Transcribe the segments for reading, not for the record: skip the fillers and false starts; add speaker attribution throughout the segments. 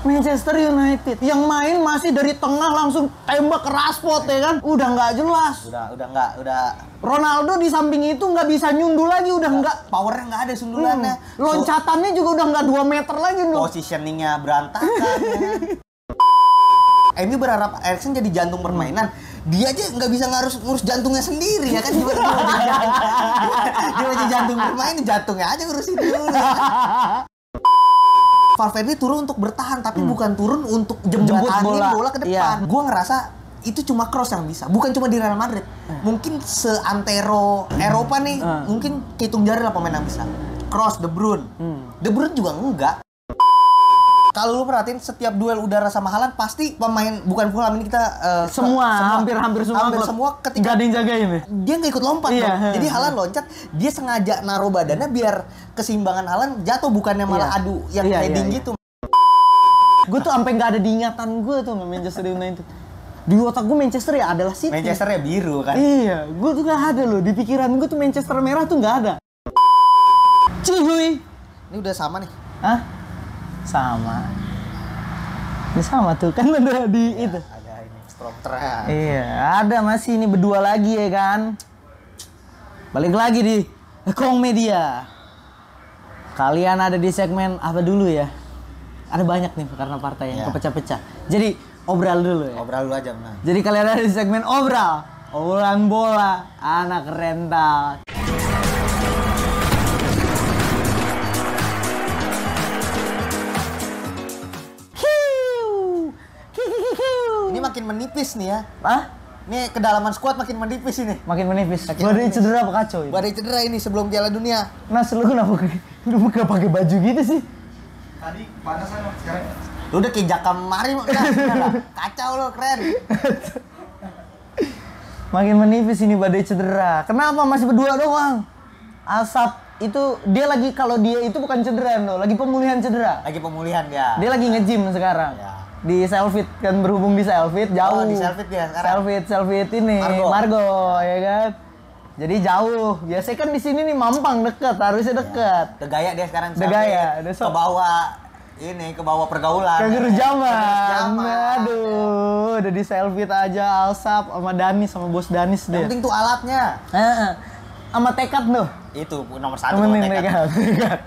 Speaker 1: Manchester United yang main masih dari tengah langsung tembak ke Rashford ya kan, udah nggak jelas.
Speaker 2: Udah.
Speaker 1: Ronaldo di samping itu nggak bisa nyundul lagi, udah nggak.
Speaker 2: Powernya nggak ada sundulannya.
Speaker 1: Loncatannya juga udah nggak 2 meter lagi loh.
Speaker 2: Positioningnya berantakan. MU berharap Eriksen jadi jantung permainan. Dia aja nggak bisa ngurus jantungnya sendiri ya kan. Dia aja jantung permainan, jantungnya aja ngurusin dulu. Valverde turun untuk bertahan, tapi bukan turun untuk jembatanin bola ke depan. Gue ngerasa itu cuma cross yang bisa, bukan cuma di Real Madrid. Mungkin seantero Eropa nih, mungkin hitung jari lah pemain yang bisa. Cross, De Bruyne. De Bruyne juga enggak. Kalau lu perhatiin setiap duel udara sama Haaland pasti pemain bukan Fulham ini kita
Speaker 1: hampir semua
Speaker 2: ketika
Speaker 1: nggak ada yang jagain ya.
Speaker 2: Dia nggak ikut lompat loh. Jadi Haaland loncat, dia sengaja naruh badannya biar keseimbangan Haaland jatuh, bukannya malah adu yang heading gitu.
Speaker 1: Gue tuh sampai nggak ada diingatan gue tuh sama Manchester United. Di otak gue Manchester ya adalah City.
Speaker 2: Manchester ya biru kan.
Speaker 1: Iya, gue tuh nggak ada loh di pikiran gue tuh Manchester merah tuh nggak ada. Cuy,
Speaker 2: ini udah sama nih.
Speaker 1: Hah? Sama. Ini sama tuh kan ada di itu.
Speaker 2: Ada ini strukturnya.
Speaker 1: Iya, ada masih ini berdua lagi ya kan. Balik lagi di Kong Media. Kalian ada di segmen apa dulu ya? Ada banyak nih karena partai yang kepecah-pecah. Jadi obral dulu ya.
Speaker 2: Obral dulu aja benar.
Speaker 1: Jadi kalian ada di segmen obral. Obrolan bola anak rental.
Speaker 2: Ini makin menipis nih ya.
Speaker 1: Hah?
Speaker 2: Ini kedalaman skuad makin menipis ini.
Speaker 1: Makin menipis. Badai cedera apa kacau ini?
Speaker 2: Badai cedera ini sebelum Piala Dunia.
Speaker 1: Nas, lu kenapa lu gak pakai baju gitu sih?
Speaker 3: Tadi panasan sekarang.
Speaker 2: Lu udah kayak Jakam Mari kacau lo, keren.
Speaker 1: Makin menipis ini badai cedera. Kenapa masih berdua doang? Asap itu dia lagi, kalau dia itu bukan cedera loh, lagi pemulihan cedera.
Speaker 2: Lagi pemulihan dia.
Speaker 1: Dia lagi nge-gym sekarang.
Speaker 2: Ya.
Speaker 1: Di Selfit kan, berhubung di Selfit jauh.
Speaker 2: Oh, di Selfit dia sekarang.
Speaker 1: Selfit ini Margo ya kan. Jadi jauh. Biasanya kan di sini nih Mampang deket, harusnya deket.
Speaker 2: Tegaya dia sekarang.
Speaker 1: Tegaya.
Speaker 2: Ke bawah pergaulan.
Speaker 1: Keguru zaman. Aduh, udah di Selfit aja Alsap sama Danis, sama bos Danis deh.
Speaker 2: Yang penting tuh alatnya.
Speaker 1: Sama tekad tuh.
Speaker 2: Itu nomor 1 tekad.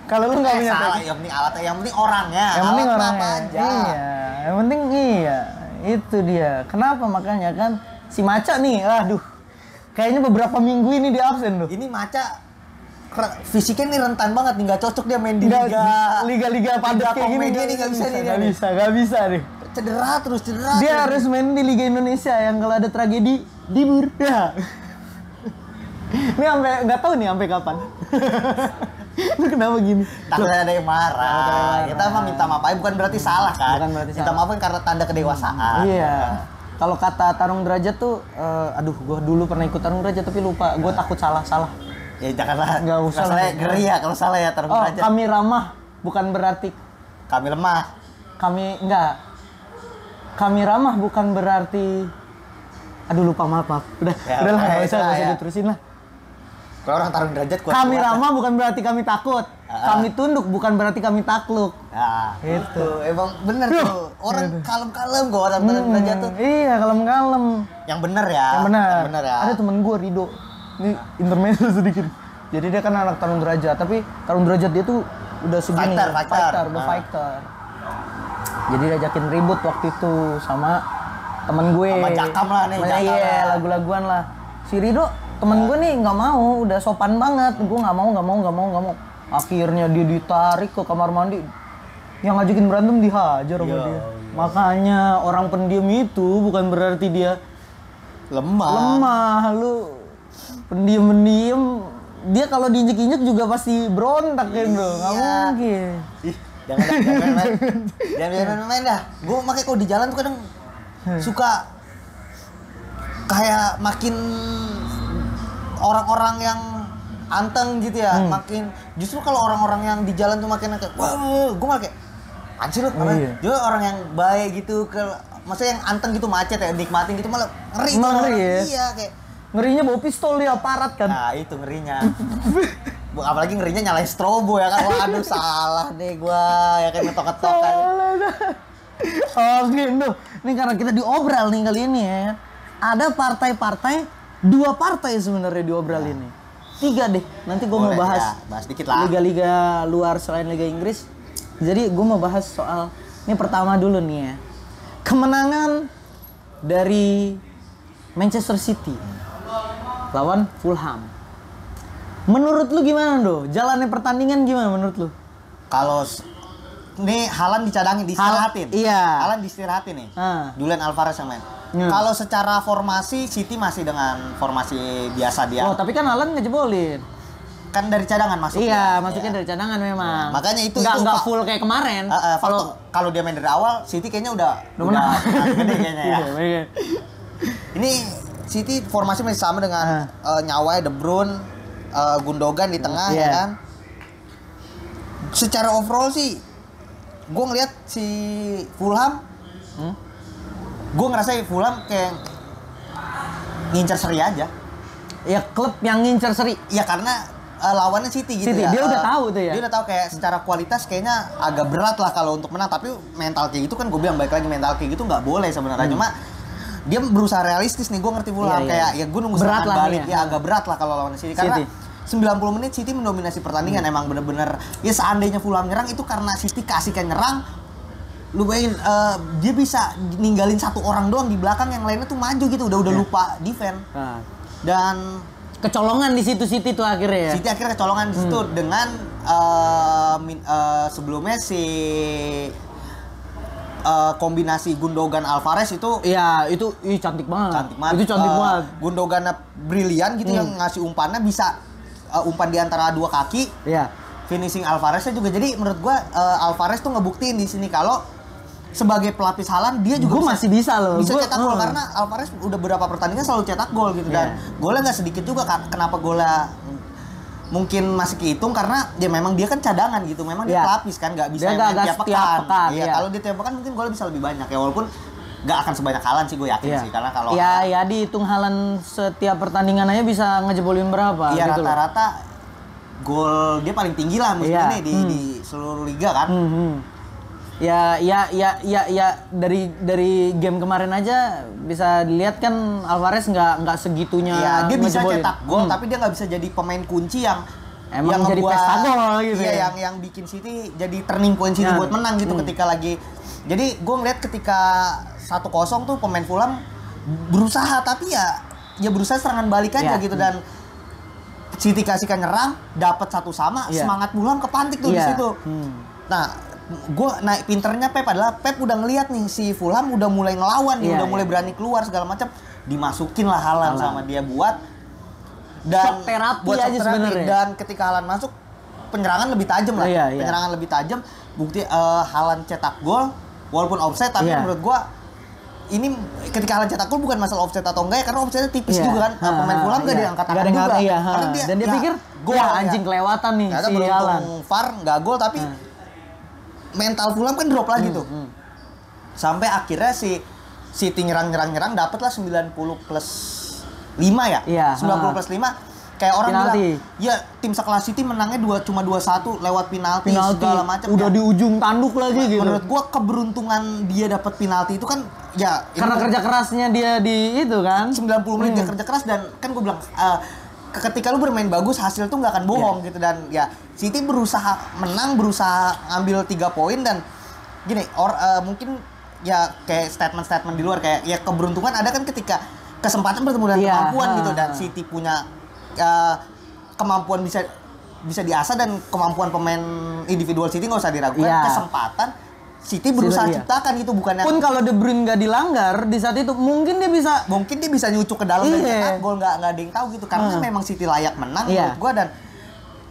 Speaker 1: Kalau lu nggak punya
Speaker 2: salah, yang penting alatnya, yang penting orangnya.
Speaker 1: Yang penting orangnya.
Speaker 2: Apa aja.
Speaker 1: Iya, yang penting iya. Itu dia. Kenapa makanya kan si Maca nih, aduh. Kayaknya beberapa minggu ini dia absen loh.
Speaker 2: Ini Maca fisiknya nih rentan banget nih, nggak cocok dia main di
Speaker 1: liga padat kayak gini.
Speaker 2: Dia nggak bisa nih.
Speaker 1: Nggak bisa nih.
Speaker 2: Cedera terus.
Speaker 1: Dia harus main di Liga Indonesia yang kalau ada tragedi dibur. Ya. Ini sampai nggak tahu nih sampai kapan. Lu kenapa gini?
Speaker 2: Takutnya ada yang marah. Kita mah minta maaf aja, bukan berarti salah kan?
Speaker 1: Bukan berarti
Speaker 2: minta maaf kan karena tanda kedewasaan.
Speaker 1: Iya. Kalau kata tarung derajat tuh, aduh, gue dulu pernah ikut tarung derajat tapi lupa. Gue takut salah.
Speaker 2: Ya janganlah.
Speaker 1: Nggak usah.
Speaker 2: Saya ngeri ya kalau salah ya tarung derajat.
Speaker 1: Kami ramah, bukan berarti
Speaker 2: kami lemah.
Speaker 1: Kami ramah bukan berarti. Aduh, lupa, maaf. Udahlah, nggak usah diterusin lah.
Speaker 2: Kalau orang tarung derajat
Speaker 1: kami ramah bukan berarti kami takut. Kami tunduk bukan berarti kami takluk.
Speaker 2: Nah, itu emang bener tuh. Orang kalem-kalem kok orang tarung derajat tuh.
Speaker 1: Iya, kalem-kalem.
Speaker 2: Yang bener ya.
Speaker 1: Yang bener
Speaker 2: ya.
Speaker 1: Ada temen gue, Rido. Ini intermezzo sedikit. Jadi dia kan anak tarung derajat, tapi tarung derajat dia tuh udah segini. Fighter. Jadi diajakin ribut waktu itu sama temen gue.
Speaker 2: Sama Jakam lah nih.
Speaker 1: Iya, lagu-laguan lah. Si Rido temen gue nih nggak mau, udah sopan banget. Gue nggak mau. Akhirnya dia ditarik ke kamar mandi. Yang ngajakin berantem dihajar sama dia. Makanya orang pendiam itu bukan berarti dia lemah. Lu pendiam dia kalau diinjek-injek juga pasti berontak kan bro. Nggak mungkin.
Speaker 2: Jangan main dah. Gue makanya kalau di jalan tuh kadang suka kayak makin orang-orang yang anteng gitu ya, makin justru kalau orang-orang yang di jalan tuh makin kayak wah, gue malah kayak anjir lu, juga orang yang baik gitu, maksudnya yang anteng gitu macet ya, nikmatin gitu malah ngeri
Speaker 1: ya?
Speaker 2: Iya, kayak
Speaker 1: ngerinya bawa pistol dia, aparat kan.
Speaker 2: Nah itu ngerinya. Apalagi ngerinya nyalain strobo ya kan. Waduh salah deh gua ya kan, ngetok-ketok kan.
Speaker 1: Oke, Indo. Ini karena kita diobral nih kali ini ya. Ada partai-partai, 2 partai sebenarnya diobral ini. 3 deh. Nanti gue mau bahas.
Speaker 2: Ya, bahas dikit lah.
Speaker 1: Liga-liga luar selain Liga Inggris. Jadi gue mau bahas soal ini pertama dulu nih ya. Kemenangan dari Manchester City lawan Fulham. Menurut lu gimana, Do? Jalannya pertandingan gimana menurut lu?
Speaker 2: Kalau ini Haaland dicadangin, diistirahatin.
Speaker 1: Iya.
Speaker 2: Haaland diistirahatin nih. Julian Alvarez yang main. Kalau secara formasi City masih dengan formasi biasa dia.
Speaker 1: Oh, tapi kan Haaland ngejebolin.
Speaker 2: Kan dari cadangan masuk.
Speaker 1: Iya, masuknya dari cadangan memang.
Speaker 2: Makanya itu
Speaker 1: nggak full kayak kemarin.
Speaker 2: Kalau dia main dari awal, City kayaknya udah
Speaker 1: menang.
Speaker 2: Gede kayaknya ya.
Speaker 1: Iya.
Speaker 2: Ini City formasi masih sama dengan nyawanya De Bruyne, Gundogan di tengah ya kan. Secara overall sih, gue ngeliat si Fulham, gue ngerasa Fulham kayak ngincer seri aja.
Speaker 1: Ya klub yang ngincer seri.
Speaker 2: Ya karena lawannya City gitu ya.
Speaker 1: Dia udah tahu tuh ya.
Speaker 2: Dia udah tahu kayak secara kualitas kayaknya agak berat lah kalau untuk menang. Tapi mental kayak gitu kan gue bilang balik lagi mental kayak gitu nggak boleh sebenarnya. Cuma dia berusaha realistis nih. Gue ngerti Fulham kayak ya gue nunggu serangan balik. Ya agak berat lah kalau lawan City. Karena 90 menit City mendominasi pertandingan. Emang bener-bener ya seandainya Fulham nyerang itu karena City kasihkan nyerang. Lu bayangin dia bisa ninggalin 1 orang doang di belakang, yang lainnya tuh maju gitu. Udah lupa defense. Dan
Speaker 1: kecolongan di situ City tuh akhirnya ya.
Speaker 2: City akhirnya kecolongan di situ dengan sebelumnya si kombinasi Gundogan Alvarez itu.
Speaker 1: Iya, itu cantik banget.
Speaker 2: Cantik banget.
Speaker 1: Itu cantik banget.
Speaker 2: Gundogannya brilian gitu yang ngasih umpannya bisa umpan di antara 2 kaki.
Speaker 1: Iya.
Speaker 2: Finishing Alvareznya juga. Jadi menurut gua Alvarez tuh ngebuktiin di sini kalau sebagai pelapis Haaland dia juga
Speaker 1: masih bisa loh.
Speaker 2: Bisa cetak gol karena Alvarez udah beberapa pertandingan selalu cetak gol gitu dan golnya nggak sedikit juga. Kenapa golnya mungkin masih kehitung karena dia memang dia kan cadangan gitu. Memang dia pelapis kan nggak bisa tiap pekan. Iya, kalau dia tiap pekan mungkin golnya bisa lebih banyak ya, walaupun nggak akan sebanyak Haaland sih gue yakin sih, karena kalau
Speaker 1: ya dihitung Haaland setiap pertandingan aja bisa ngejebolin berapa
Speaker 2: gitu.
Speaker 1: Iya,
Speaker 2: rata-rata gol dia paling tinggi lah musim ini di seluruh liga kan. Ya dari game kemarin aja bisa dilihat kan Alvarez nggak segitunya. Ya, dia bisa cetak gol tapi dia nggak bisa jadi pemain kunci yang
Speaker 1: jadi pesta gol gitu.
Speaker 2: Iya, yang bikin City jadi turning point City buat menang gitu ketika lagi. Jadi gue ngeliat ketika 1-0 tuh pemain Fulham berusaha tapi ya berusaha serangan balik aja gitu, dan City kasihkan nyerang dapat 1 sama, semangat Fulham kepantik tuh di situ. Nah, gue naik pinternya Pep adalah Pep udah ngeliat nih si Fulham udah mulai ngelawan nih, udah mulai berani keluar segala macam, dimasukin lah Haaland sama dia buat
Speaker 1: shock terapi aja sebenarnya.
Speaker 2: Dan ketika Haaland masuk penyerangan lebih tajam lah, penyerangan lebih tajam. Bukti Haaland cetak gol walaupun offside, tapi menurut gue ini ketika Haaland cetak gol bukan masalah offside atau enggak ya, karena offside tipis juga kan. Pemain Fulham gak diangkat tangan juga. Karena
Speaker 1: dan dia pikir gol anjing kelewatan nih si Haaland.
Speaker 2: VAR nggak gol tapi mental Fulham kan drop lagi tuh. Sampai akhirnya si City nyerang dapatlah 90+5 ya. 90+5 kayak orang
Speaker 1: penalti.
Speaker 2: Bilang, ya tim sekelas City menangnya cuma 2-1 lewat penalti segala macam.
Speaker 1: Udah di ujung tanduk lagi gitu.
Speaker 2: Menurut gua keberuntungan dia dapat penalti itu kan ya
Speaker 1: karena kerja kerasnya dia di itu kan.
Speaker 2: 90 menit dia kerja keras, dan kan gua bilang ketika lu bermain bagus hasil tuh nggak akan bohong gitu. Dan ya City berusaha menang, berusaha ngambil 3 poin, dan gini mungkin ya kayak statement di luar kayak ya keberuntungan ada kan ketika kesempatan bertemu dengan kemampuan gitu, dan City punya kemampuan bisa diasah, dan kemampuan pemain individual City nggak usah diragukan. Kesempatan City berusaha ciptakan gitu, bukannya
Speaker 1: pun kalau De Bruyne nggak dilanggar di saat itu mungkin dia bisa
Speaker 2: nyucuk ke dalam dan cetak gol, nggak ada yang tahu gitu, karena memang City layak menang menurut gua. Dan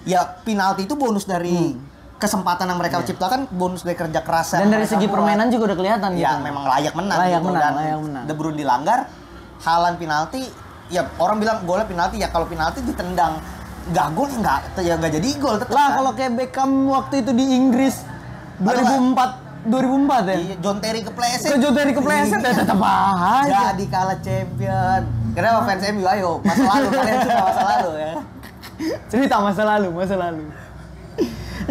Speaker 2: ya penalti itu bonus dari kesempatan yang mereka ciptakan, bonus dari kerja keras,
Speaker 1: dan dari segi permainan juga udah kelihatan
Speaker 2: ya
Speaker 1: gitu.
Speaker 2: memang layak menang gitu. Dan De Bruyne dilanggar, Haaland penalti, ya orang bilang golnya penalti, ya kalau penalti ditendang nggak gol ya nggak jadi gol tetap
Speaker 1: lah.
Speaker 2: kan?
Speaker 1: Kalau kayak Beckham waktu itu di Inggris 2004 ya.
Speaker 2: Iya, John Terry kepleset
Speaker 1: ya tetap aja
Speaker 2: jadi kalah champion. Kenapa fans MU? Ayo masa lalu, kalian suka masa lalu ya.
Speaker 1: Cerita masa lalu.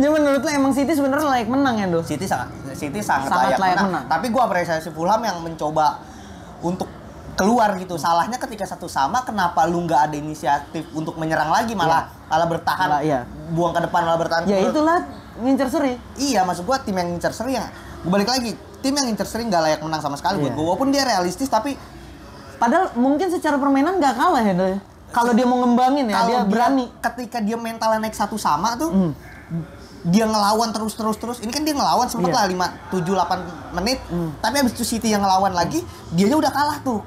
Speaker 1: Jadi menurut lo emang City sebenarnya layak menang ya, Do?
Speaker 2: City sangat layak menang. Tapi gue apresiasi Fulham yang mencoba untuk keluar gitu. Salahnya ketika 1-1, kenapa lu nggak ada inisiatif untuk menyerang lagi, malah bertahan, buang ke depan malah bertahan.
Speaker 1: Ya itulah ngincer seri.
Speaker 2: Iya, maksud gue tim yang ngincer seri yang gue balik lagi, tim yang ngincer seri nggak layak menang sama sekali buat gue. Walaupun dia realistis tapi
Speaker 1: padahal mungkin secara permainan nggak kalah ya, Do. Kalau dia mau ngembangin ya, dia berani.
Speaker 2: Ketika dia mentalnya naik 1-1 tuh, dia ngelawan terus. Ini kan dia ngelawan sempet lah 5-7-8 menit. Tapi habis itu City yang ngelawan lagi, dianya udah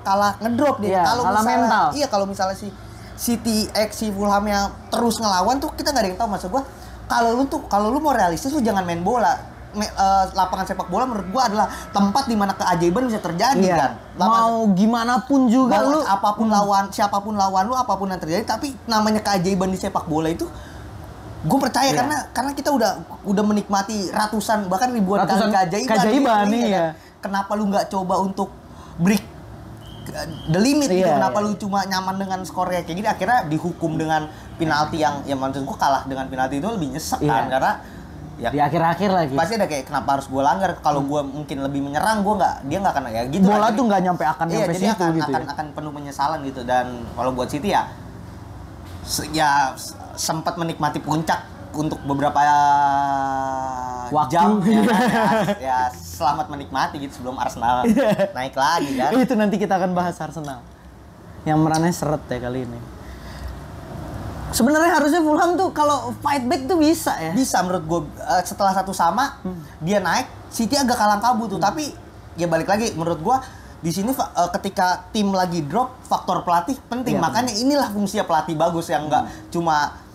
Speaker 2: kalah ngedrop dia. Kalau
Speaker 1: kalah
Speaker 2: misalnya
Speaker 1: mental.
Speaker 2: Iya, kalau misalnya si City si Fulham yang terus ngelawan tuh kita nggak ada yang tahu. Maksud gua, kalau lu mau realistis lu jangan main bola. Lapangan sepak bola menurut gua adalah tempat di mana keajaiban bisa terjadi kan.
Speaker 1: Mau gimana pun juga lu
Speaker 2: siapapun lawan lu, apapun yang terjadi, tapi namanya keajaiban di sepak bola itu gue percaya karena kita udah menikmati ratusan bahkan ribuan kali keajaiban nih ya. Kenapa lu nggak coba untuk break the limit gitu? Kenapa lu cuma nyaman dengan skornya kayak gini, akhirnya dihukum dengan penalti yang maksud gue kalah dengan penalti itu lebih nyesek kan, karena ya
Speaker 1: di akhir-akhir lagi
Speaker 2: pasti ada kayak kenapa harus gue langgar, kalau gue mungkin lebih menyerang dia nggak akan ya gitu.
Speaker 1: Bola tuh nggak nyampe sampai
Speaker 2: jadi
Speaker 1: situ gitu
Speaker 2: akan penuh penyesalan gitu. Dan kalau buat City ya sempat menikmati puncak untuk beberapa jam ya selamat menikmati gitu sebelum Arsenal naik lagi kan.
Speaker 1: Itu nanti kita akan bahas Arsenal yang merannya seret ya kali ini. Sebenarnya harusnya Fulham tuh kalau fight back tuh bisa ya.
Speaker 2: Bisa menurut gue, setelah 1-1 dia naik, City agak kalang kabut tuh. Tapi ya balik lagi menurut gue di sini ketika tim lagi drop, faktor pelatih penting. Makanya inilah fungsinya pelatih bagus yang enggak cuma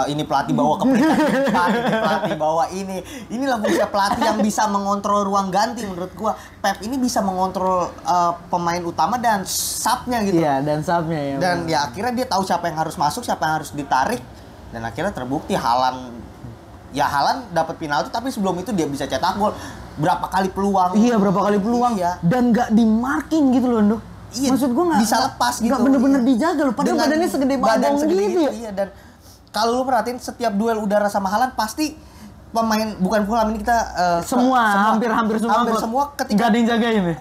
Speaker 2: ini pelatih bawa ke peringkat 4, ini pelatih bawa ini. Inilah fungsinya pelatih yang bisa mengontrol ruang ganti menurut gua. Pep ini bisa mengontrol pemain utama dan subnya gitu.
Speaker 1: Iya, dan subnya ya.
Speaker 2: Dan ya akhirnya dia tahu siapa yang harus masuk, siapa yang harus ditarik, dan akhirnya terbukti Haaland dapat penalti, tapi sebelum itu dia bisa cetak gol. Berapa kali peluang?
Speaker 1: Iya, berapa kali peluang. Iya. Dan nggak di marking gitu loh, Ndo.
Speaker 2: Iya, maksud gua
Speaker 1: bisa lepas gitu. Nggak bener-bener dijaga loh. Padahal badannya segede badang gitu ya.
Speaker 2: Iya, dan kalau lu perhatiin setiap duel udara sama Haaland pasti pemain bukan Fulham ini kita
Speaker 1: hampir semua
Speaker 2: ketika
Speaker 1: nggak ada yang jagain ya.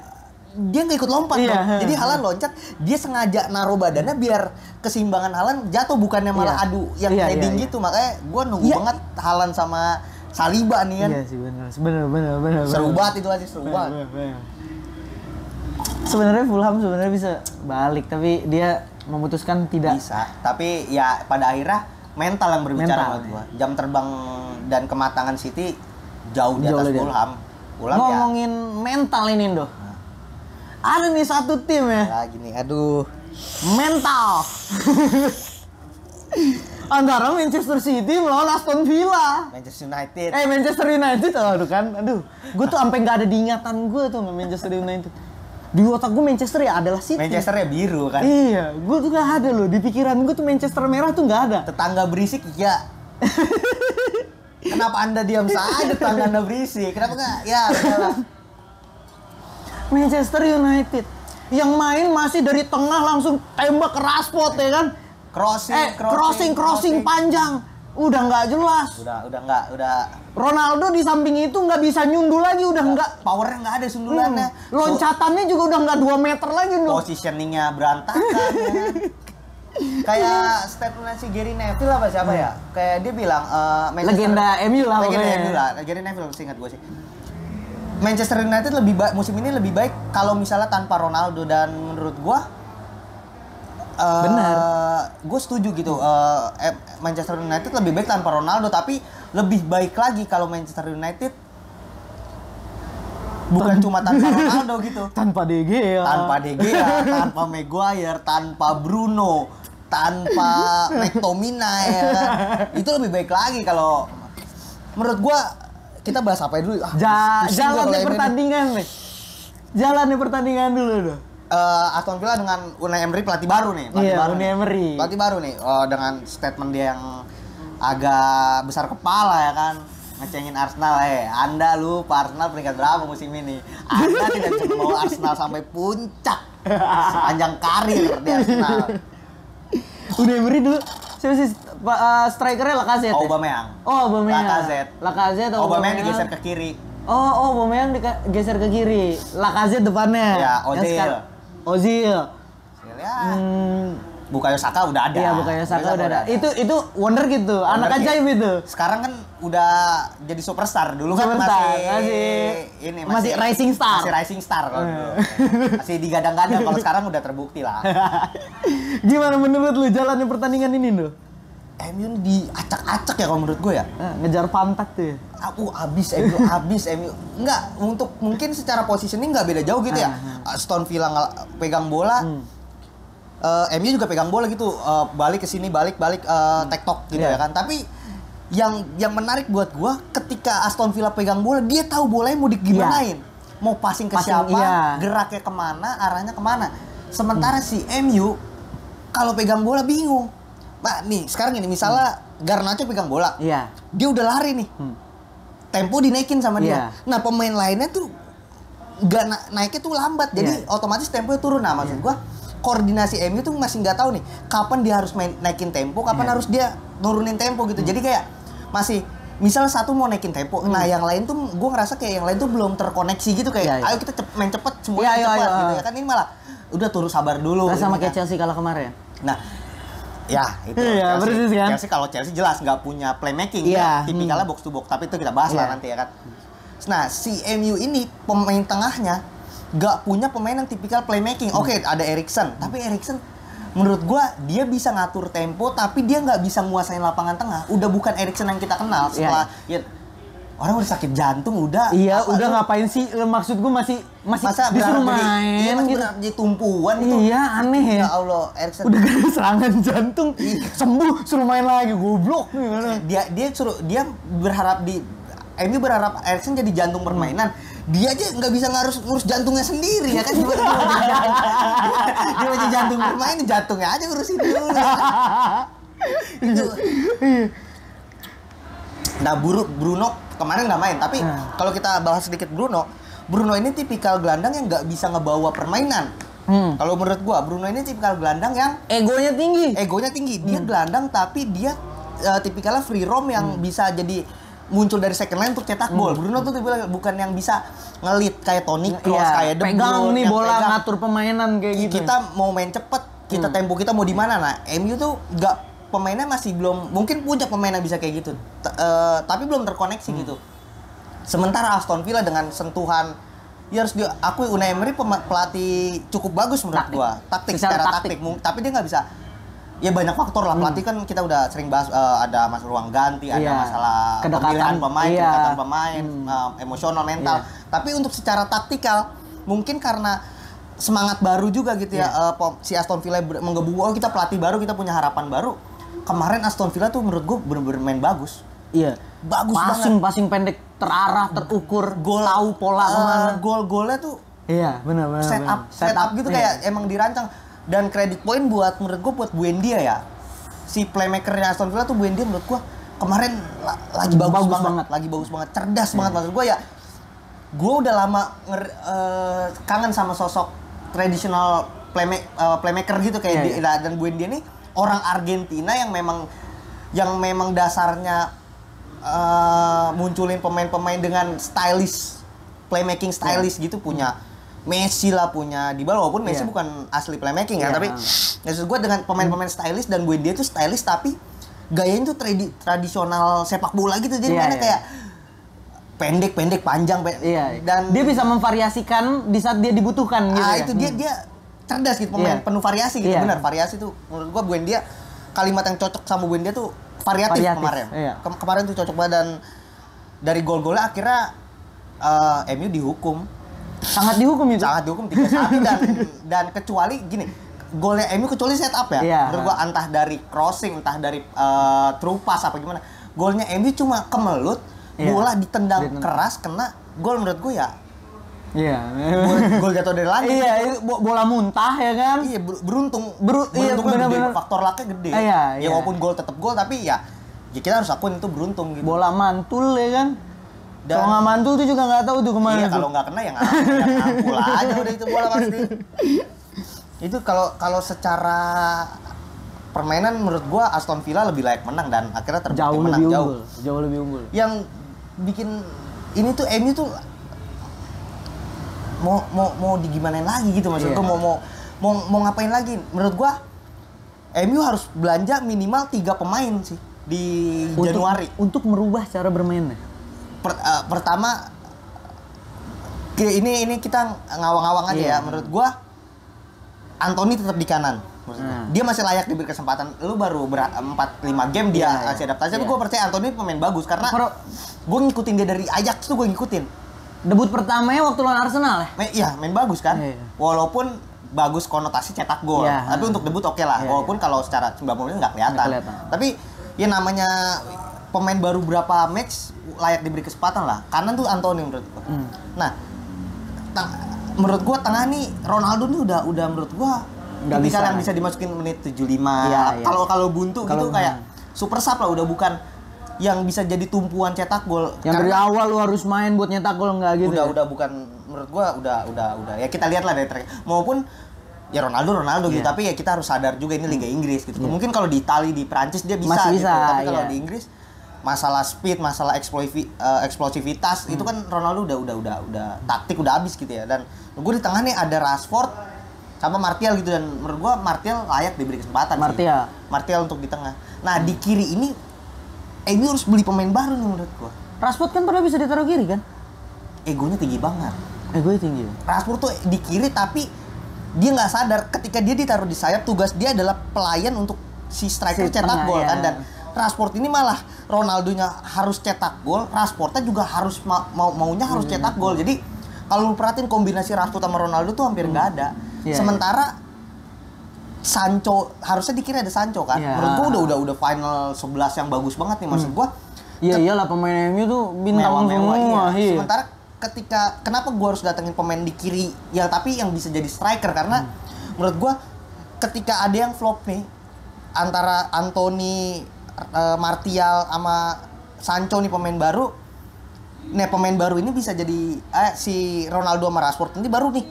Speaker 2: Dia nggak ikut lompat jadi Haaland loncat, dia sengaja naruh badannya biar keseimbangan Haaland jatuh, bukannya malah adu yang heading gitu. Makanya gue nunggu banget Haaland sama Saliba nih kan.
Speaker 1: Iya sih, benar.
Speaker 2: Seru banget itu aja, seru banget.
Speaker 1: Sebenarnya Fulham bisa balik, tapi dia memutuskan tidak.
Speaker 2: Bisa, tapi ya pada akhirnya mental yang berbicara menurut gua. Jam terbang dan kematangan City jauh di atas Fulham.
Speaker 1: Ngomongin mental ini, Ndo. Ada nih satu tim ya.
Speaker 2: Lagi nih, aduh.
Speaker 1: Mental. Antara Manchester City melawan Aston Villa. Manchester United. Aduh kan. Gue tuh sampai nggak ada di ingatan gue tuh Manchester United. Di otak gue Manchester ya adalah City.
Speaker 2: Manchester ya biru kan?
Speaker 1: Iya, gue tuh gak ada loh. Di pikiran gue tuh Manchester merah tuh gak ada.
Speaker 2: Tetangga berisik ya. Kenapa Anda diam saja tetangga Anda berisik? Kenapa gak? Ya, udahlah.
Speaker 1: Manchester United yang main masih dari tengah langsung tembak ke Rashford ya kan? Crossing panjang. Udah nggak jelas.
Speaker 2: Udah.
Speaker 1: Ronaldo di samping itu nggak bisa nyundul lagi, udah nggak.
Speaker 2: Powernya nggak ada sundulannya.
Speaker 1: Loncatannya juga udah nggak 2 meter lagi loh.
Speaker 2: Positioningnya berantakan. Ya. Kayak statement si Gary Neville apa siapa ya? Kayak dia bilang
Speaker 1: legenda MU lah.
Speaker 2: Gary Neville seingat gue sih. Manchester United musim ini lebih baik kalau misalnya tanpa Ronaldo, dan menurut gue
Speaker 1: benar.
Speaker 2: Gue setuju gitu. Manchester United lebih baik tanpa Ronaldo, tapi lebih baik lagi kalau Manchester United bukan cuma tanpa Ronaldo gitu.
Speaker 1: Tanpa De Gea,
Speaker 2: tanpa Maguire, tanpa Bruno, tanpa McTominay ya kan? Itu lebih baik lagi kalau menurut gue. Kita bahas apa dulu?
Speaker 1: Jalannya pertandingan dulu.
Speaker 2: Aston Villa dengan Unai Emery pelatih baru nih. Pelatih baru nih. Dengan statement dia yang agak besar kepala ya kan. Ngecengin Arsenal. Anda lupa Arsenal peringkat berapa musim ini. Anda tidak bisa membawa Arsenal sampai puncak sepanjang karir di Arsenal.
Speaker 1: Unai Emery dulu, siapa sih strikernya Lacazette.
Speaker 2: Aubameyang.
Speaker 1: Oh, Aubameyang.
Speaker 2: Lacazette. Aubameyang digeser ke kiri.
Speaker 1: Oh, Aubameyang digeser ke kiri. Lacazette depannya.
Speaker 2: Ya, Ozil.
Speaker 1: Ya.
Speaker 2: Bukayo Saka udah ada.
Speaker 1: Iya, Bukayo Saka udah ada. Itu wonder gitu. Anak ajaib itu.
Speaker 2: Sekarang kan udah jadi superstar. Dulu kan masih
Speaker 1: rising star.
Speaker 2: Masih rising star kalau dulu. Masih digadang-gadang, kalau sekarang udah terbukti lah.
Speaker 1: Gimana menurut lu jalannya pertandingan ini tuh?
Speaker 2: MU diacak-acak ya kalau menurut gue ya.
Speaker 1: Ngejar pantat tuh ya.
Speaker 2: Abis MU. Enggak, untuk mungkin secara positioning nggak beda jauh gitu ya. Aston Villa pegang bola. MU juga pegang bola gitu, balik ke sini, balik tektok gitu ya kan. Tapi yang menarik buat gua ketika Aston Villa pegang bola, dia tahu bolanya mau digimanain. Mau passing ke siapa, geraknya kemana, arahnya kemana. Sementara si MU kalau pegang bola bingung. Nah, nih sekarang ini misalnya Garnacho pegang bola, dia udah lari nih, tempo dinaikin sama dia. Nah pemain lainnya tuh nggak naiknya tuh lambat, jadi otomatis temponya turun. Nah maksud gua koordinasi MU tuh masih nggak tahu nih kapan dia harus naikin tempo, kapan harus dia nurunin tempo gitu. Jadi kayak masih misal satu mau naikin tempo, nah yang lain tuh gue ngerasa kayak yang lain tuh belum terkoneksi gitu kayak ayo kita main cepet semuanya cepat gitu ya kan. Ini malah udah turun sabar dulu.
Speaker 1: Sama
Speaker 2: gitu
Speaker 1: kayak Chelsea kalah kemarin.
Speaker 2: Nah ya itu Chelsea kalau Chelsea jelas nggak punya playmaking, tipikalnya box to box, tapi itu kita bahas lah nanti ya kan. Nah si MU ini pemain tengahnya gak punya pemain yang tipikal playmaking. Oke, ada Eriksen, tapi Eriksen menurut gua dia bisa ngatur tempo, tapi dia nggak bisa nguasain lapangan tengah. Udah bukan Eriksen yang kita kenal. Setelah orang udah sakit jantung, udah.
Speaker 1: Iya, udah ngapain sih? Maksud gua masih disuruh main gitu.
Speaker 2: Jadi tumpuan itu.
Speaker 1: Iya, aneh ya.
Speaker 2: Ya Allah, Eriksen
Speaker 1: udah gara serangan jantung, sembuh suruh main lagi, goblok gimana?
Speaker 2: Dia berharap MU berharap Eriksen jadi jantung permainan. Dia aja nggak bisa ngurus jantungnya sendiri ya kan. Dia aja jantung bermain, jantungnya aja ngurusin dulu. Nah Bruno kemarin nggak main, tapi kalau kita bahas sedikit Bruno ini tipikal gelandang yang nggak bisa ngebawa permainan. Kalau menurut gua Bruno ini tipikal gelandang yang
Speaker 1: egonya tinggi.
Speaker 2: Dia gelandang tapi dia tipikalnya free roam yang bisa jadi muncul dari second line untuk cetak gol. Bruno tuh bukan yang bisa ngelit kayak Toni Kroos, kayak De Bruyne.
Speaker 1: Pegang nih bola, ngatur permainan kayak gitu.
Speaker 2: Kita mau main cepet, tempo kita mau di mana. Nah, MU tuh pemainnya masih belum, mungkin punya pemain yang bisa kayak gitu. Tapi belum terkoneksi gitu. Sementara Aston Villa dengan sentuhan, ya harus diakui Unai Emery pelatih cukup bagus menurut gua. Secara taktik. Tapi dia nggak bisa. Ya banyak faktor lah, pelatih kan kita udah sering bahas, ada masalah ruang ganti, ada masalah pemilihan pemain, emosional, mental. Tapi untuk secara taktikal, mungkin karena semangat baru juga gitu ya, si Aston Villa menggebu, kita pelatih baru, kita punya harapan baru. Kemarin Aston Villa tuh menurut gue bener-bener main bagus.
Speaker 1: Iya. Bagus banget. Passing pendek, terarah, terukur, tahu pola kemana.
Speaker 2: Gol-golnya tuh
Speaker 1: benar.
Speaker 2: Set up gitu kayak emang dirancang. Dan kredit poin buat Buendia ya. Si playmakernya Aston Villa tuh Buendia menurut gua kemarin lagi bagus banget, cerdas banget maksud gua ya. Gua udah lama kangen sama sosok tradisional playmaker gitu kayak dan Buendia nih orang Argentina yang memang dasarnya munculin pemain-pemain dengan playmaking gitu, punya Messi lah, punya Dybala, walaupun Messi bukan asli playmaking ya, tapi maksud gue dengan pemain-pemain stylish, dan Buendia tuh stylish tapi gayanya tuh tradisional sepak bola gitu, jadi mainnya kayak pendek, panjang, dan
Speaker 1: dia bisa memvariasikan di saat dia dibutuhkan gitu.
Speaker 2: Itu dia cerdas gitu, pemain penuh variasi gitu, benar variasi tuh menurut gue Buendia, kalimat yang cocok sama Buendia tuh variatif. Kemarin. Kemarin tuh cocok banget, dan dari gol-golnya akhirnya MU dihukum.
Speaker 1: Sangat dihukum
Speaker 2: 3-1 dan kecuali gini, golnya MU kecuali setup ya. Menurut gua entah dari crossing, entah dari through pass apa gimana. Golnya MU cuma kemelut, bola ditendang keras kena gol, menurut gua ya. Gol jatuh dari langit.
Speaker 1: Itu bola muntah ya kan?
Speaker 2: Iya, beruntungnya gede, faktor lucknya gede. Ya walaupun gol tetap gol, tapi ya kita harus akuin itu beruntung gitu.
Speaker 1: Bola mantul ya kan? Kalau nggak mantul tuh juga nggak tahu tuh kemana.
Speaker 2: Iya, kalau nggak kena ya ngampul aja udah itu bola pasti. Itu kalau secara permainan menurut gua Aston Villa lebih layak menang dan akhirnya terbukti menang
Speaker 1: jauh lebih unggul.
Speaker 2: Yang bikin ini tuh MU tuh mau digimanain lagi gitu maksud gua mau ngapain lagi? Menurut gua MU harus belanja minimal 3 pemain sih di Januari
Speaker 1: untuk merubah cara bermainnya.
Speaker 2: Pertama ini kita ngawang-ngawang aja ya. Menurut gua Anthony tetap di kanan. Dia masih layak diberi kesempatan. Lu baru 4-5 game dia masih adaptasi. Tapi gue percaya Anthony pemain bagus karena gue ngikutin dia dari Ajax tuh, gue ngikutin.
Speaker 1: Debut pertamanya waktu lawan Arsenal ya?
Speaker 2: Iya, main bagus kan. Walaupun bagus konotasi cetak gol. Tapi untuk debut oke lah. Walaupun kalau secara 90 menit nggak kelihatan. Tapi ya namanya pemain baru berapa match layak diberi kesempatan lah. Kanan tuh Anthony menurut gue. Nah, menurut gue tengah nih Ronaldo nih udah menurut gue tipikal yang bisa dimasukin menit 75. Kalau buntu gitu kayak super sub lah, udah bukan yang bisa jadi tumpuan cetak gol.
Speaker 1: Yang dari awal lu harus main buat nyetak gol enggak gitu.
Speaker 2: Udah bukan menurut gua udah. Ya kita lihat lah dari maupun ya Ronaldo gitu, tapi ya kita harus sadar juga ini Liga Inggris gitu. Mungkin kalau di Italia, di Prancis dia bisa gitu. Tapi kalau di Inggris masalah speed, masalah eksplosivitas itu kan Ronaldo udah taktik udah habis gitu ya. Dan gue di tengah nih ada Rashford sama Martial gitu, dan menurut gua Martial layak diberi kesempatan Martial untuk di tengah. Nah, di kiri ini MU harus beli pemain baru nih menurut gua.
Speaker 1: Rashford kan pernah bisa ditaruh kiri kan?
Speaker 2: Egonya tinggi banget.
Speaker 1: Egonya tinggi.
Speaker 2: Rashford tuh di kiri tapi dia nggak sadar ketika dia ditaruh di sayap, tugas dia adalah pelayan untuk si striker cetak gol kan. Dan Rashford ini malah Ronaldonya harus cetak gol, Rashfordnya juga harus maunya harus cetak gol. Jadi kalau lu perhatiin kombinasi Rashford sama Ronaldo tuh hampir nggak ada. Sementara Sancho harusnya di kiri ada Sancho kan. Menurut gua udah final 11 yang bagus banget nih maksud gua.
Speaker 1: Iya iyalah pemain MU tuh bintang semua.
Speaker 2: Sementara kenapa gua harus datengin pemain di kiri yang tapi yang bisa jadi striker, karena menurut gua ketika ada yang flop nih antara Anthony, Martial sama Sancho nih pemain baru. Nah, pemain baru ini bisa jadi si Ronaldo sama Rashford nanti baru nih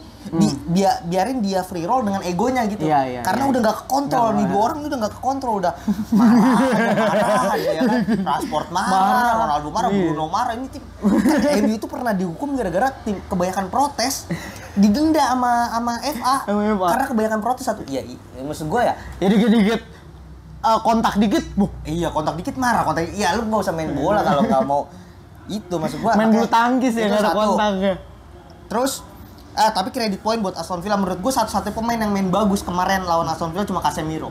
Speaker 2: biarin dia free roll dengan egonya gitu. Karena udah nggak kekontrol nih, dua orang ini udah nggak kekontrol, udah marah ya kan. Rashford marah, Ronaldo marah, Bruno marah. Ini tim MU itu pernah dihukum gara-gara tim kebanyakan protes, didenda sama FA karena kebanyakan protes satu. Iya, maksud gue ya
Speaker 1: dikit-dikit kontak dikit,
Speaker 2: iya kontak dikit marah, iya lu nggak usah main bola kalau nggak mau. Itu maksud gua
Speaker 1: main bulu tangkis ya, nggak ada kontaknya.
Speaker 2: Terus tapi kredit poin buat Aston Villa, menurut gua satu-satunya pemain yang main bagus kemarin lawan Aston Villa cuma Casemiro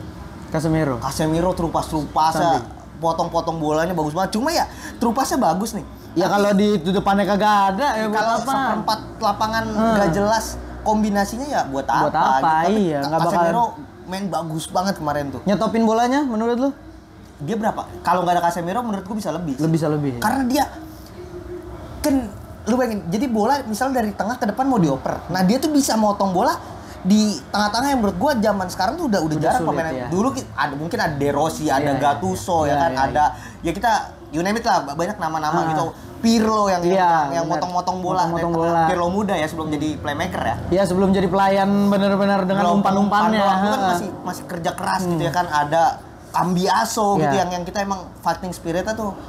Speaker 2: terupas-terupasnya, potong-potong bolanya bagus banget. Cuma ya terupasnya bagus nih
Speaker 1: ya, kalau di depannya kagak ada ya
Speaker 2: kalau seperempat lapangan nggak jelas kombinasinya ya buat apa gitu.
Speaker 1: Iya,
Speaker 2: nggak Casemiro main bagus banget kemarin tuh.
Speaker 1: Nyetopin bolanya menurut lu
Speaker 2: dia berapa? Kalau nggak ada Casemiro menurut gua bisa lebih karena dia kan, lu bayangin, jadi bola misalnya dari tengah ke depan mau dioper. Nah, dia tuh bisa motong bola di tengah-tengah yang menurut gua zaman sekarang tuh udah jarang pemain. Dulu ada mungkin ada De Rossi, ada Gattuso ya kan, ada ya kita you name it lah, banyak nama-nama gitu. Pirlo yang motong-motong bola. Pirlo muda ya sebelum jadi playmaker ya.
Speaker 1: Iya, sebelum jadi pelayan benar-benar dengan umpan-umpannya.
Speaker 2: Dulu kan masih kerja keras gitu ya kan, ada Cambiaso gitu yang kita emang fighting spiritnya tuh